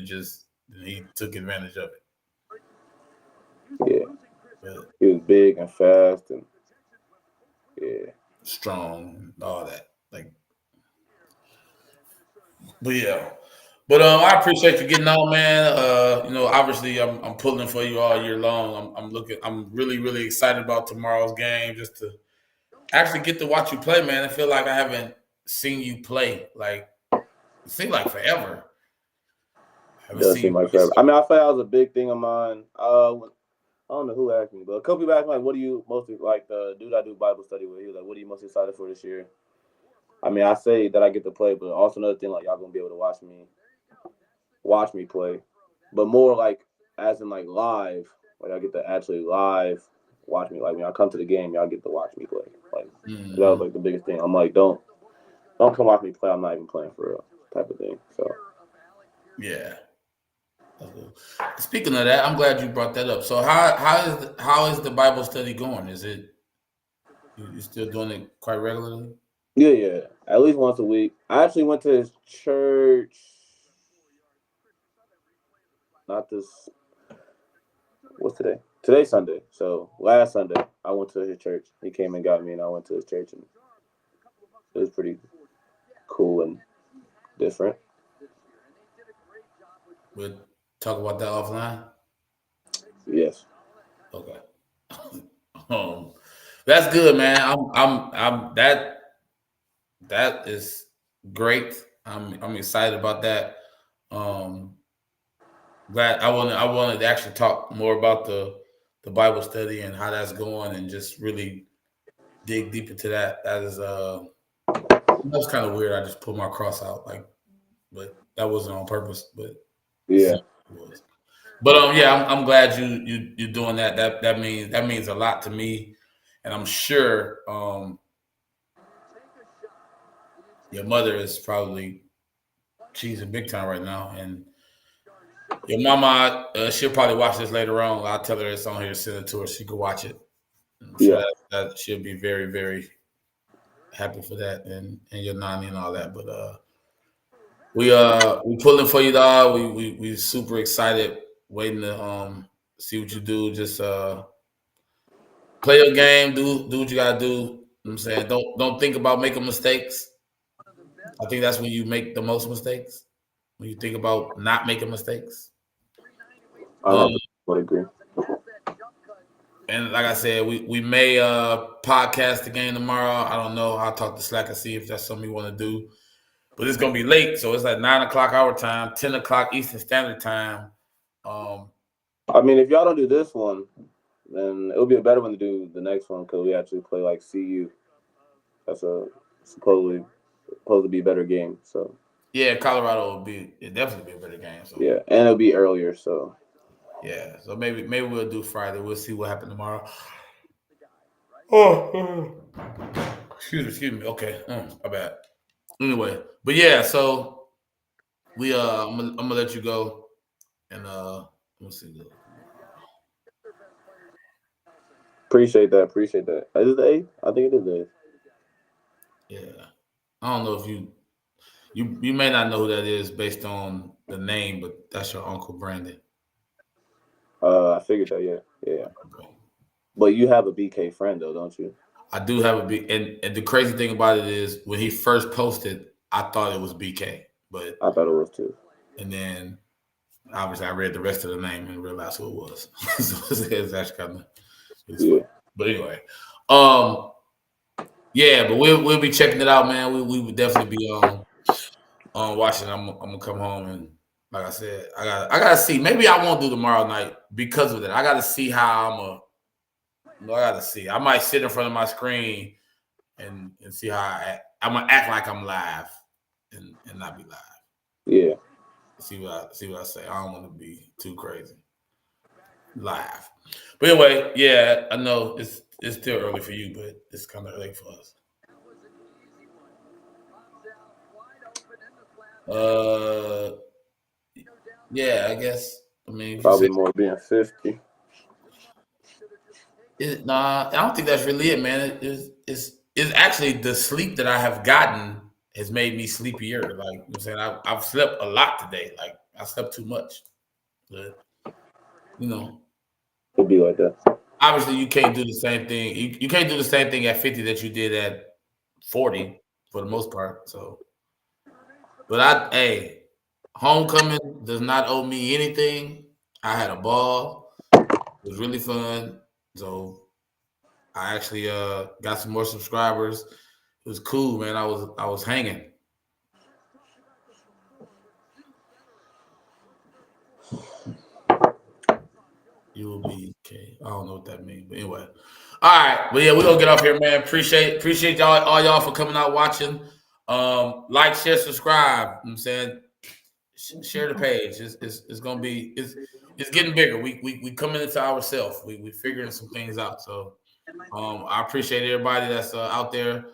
Just he took advantage of it. Yeah. But He was big and fast and yeah. strong and all that. Like, but yeah. But I appreciate you getting on, man. Obviously I'm pulling for you all year long. I'm really, really excited about tomorrow's game just to actually get to watch you play, man. I feel like I haven't seen you play like it seemed like forever. I It haven't does seen seem you like play. forever. I mean, I felt that was a big thing of mine. I don't know who asked me, but a couple people asked me, like, what do you mostly like the dude I do Bible study with? He was like, what are you most excited for this year? I mean, I say that I get to play, but also another thing, like y'all gonna be able to watch me play, but more like as in like live, like I get to actually live watch me. Like when I come to the game, y'all get to watch me play. Like that was like the biggest thing. I'm like, don't come watch me play. I'm not even playing for real, type of thing. So Yeah. Speaking of that, I'm glad you brought that up. So how is the Bible study going? Is it you still doing it quite regularly? yeah, at least once a week. I actually went to his church. Not this. What's today? Today's Sunday. So last Sunday, I went to his church. He came and got me, and I went to his church, and it was pretty cool and different. We'll talk about that offline. Yes. Okay. um, that's good, man. I'm that is great. I'm excited about that. Um, glad I wanted to actually talk more about the Bible study and how that's going, and just really dig deep into that. That's kind of weird. I just pulled my cross out, but that wasn't on purpose. But Yeah. it was. But yeah, I'm glad you're doing that. That means a lot to me, and I'm sure your mother is probably cheesing big time right now, and your mama she'll probably watch this later on. I'll tell her it's on here, send it to her. She can watch it. I'm sure Yeah. that she'll be very, very happy for that, and your nanny and all that. But we pulling for you, dog. We super excited, waiting to see what you do. Just play your game, do what you gotta do. You know what I'm saying, don't think about making mistakes. I think that's when you make the most mistakes. When you think about not making mistakes. I Um, don't would agree. and like I said, we may podcast the game tomorrow. I don't know. I'll talk to Slack and see if that's something you want to do. But it's gonna be late, so it's like 9 o'clock our time, 10 o'clock Eastern Standard Time. Um, I mean, if y'all don't do this one, then it'll be a better one to do the next one because we actually play like CU. That's a supposed to be a better game. So yeah, Colorado will be it definitely be a better game. So yeah, and it'll be earlier. So yeah, so maybe we'll do Friday. We'll see what happens tomorrow. Oh, excuse me. Okay, my bad. Anyway, but yeah, so I'm gonna let you go, and let's see. appreciate that. Appreciate that. Is it the 8th? I think it is the 8th. Yeah, I don't know if you You may not know who that is based on the name, but that's your uncle Brandon. I figured that. Yeah. Okay. But you have a BK friend though, don't you? I do have a big, and the crazy thing about it is when he first posted, I thought it was BK, but I thought it was too. and then obviously I read the rest of the name and realized who it was. So it's actually kind of Yeah. But anyway, yeah, but we'll be checking it out, man. We would definitely be watching. I'm gonna come home and like I said, I gotta see. Maybe I won't do tomorrow night because of that. I gotta see how I gotta see. I might sit in front of my screen and see how I act. I'm gonna act like I'm live and not be live. Yeah. See what I say. I don't want to be too crazy live. But anyway, yeah, I know it's still early for you, but it's kind of early for us. Yeah, I guess. I mean, Probably more being 50. Nah, I don't think that's really it, man. It's actually the sleep that I have gotten has made me sleepier. Like you know what I'm saying, I've slept a lot today. Like I slept too much. But you know, It'd be like that. obviously you can't do the same thing. You can't do the same thing at 50 that you did at 40 for the most part. So, but hey, homecoming does not owe me anything. I had a ball. It was really fun. So I actually got some more subscribers. It was cool, man. I was hanging. You will be okay. I don't know what that means, but anyway. All right, but yeah, we're gonna get off here, man. Appreciate y'all, all y'all for coming out watching. Like, share, subscribe. You know what I'm saying, share the page. It's gonna be it's getting bigger. We coming into ourselves. We figuring some things out. So I appreciate everybody that's out there.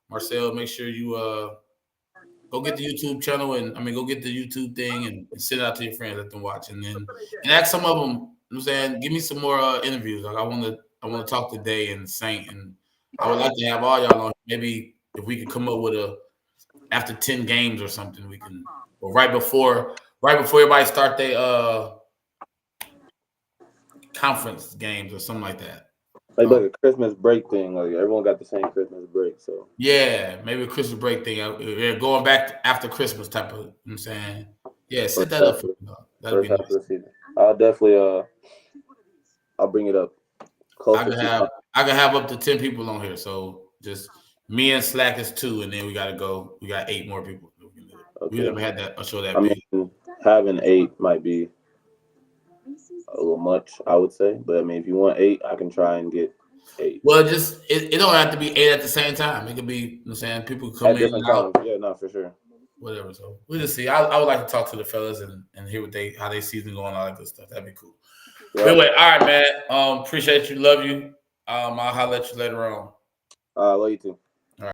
Marcel, make sure you go get the YouTube channel and go get the YouTube thing and send it out to your friends, let them watch, and ask some of them. You know what I'm saying, give me some more interviews. Like I want to talk to Day and Saint, and I would like to have all y'all on. Maybe if we could come up with after 10 games or something, we can, or right before everybody start their conference games or something like that. Like a Christmas break thing. Like everyone got the same Christmas break. So yeah, maybe a Christmas break thing. They're going back after Christmas type of. You know what I'm saying, yeah, set that up for me. That'd be nice. First half of the season. I'll definitely I'll bring it up. I can have up to 10 people on here. So just me and Slack is 2, and then we got 8 more people. Okay. We never had that show that big. Mean, having 8 might be a little much, I would say. But I mean, if you want 8, I can try and get 8. Well, it don't have to be 8 at the same time. It could be, you know what I'm saying, people come at in different and times. Yeah, no, for sure. Whatever. So we'll just see. I would like to talk to the fellas and hear how they season going, all that good stuff. That'd be cool. Yep. Anyway, all right, man. Appreciate you. Love you. I'll holler at you later on. Love you too.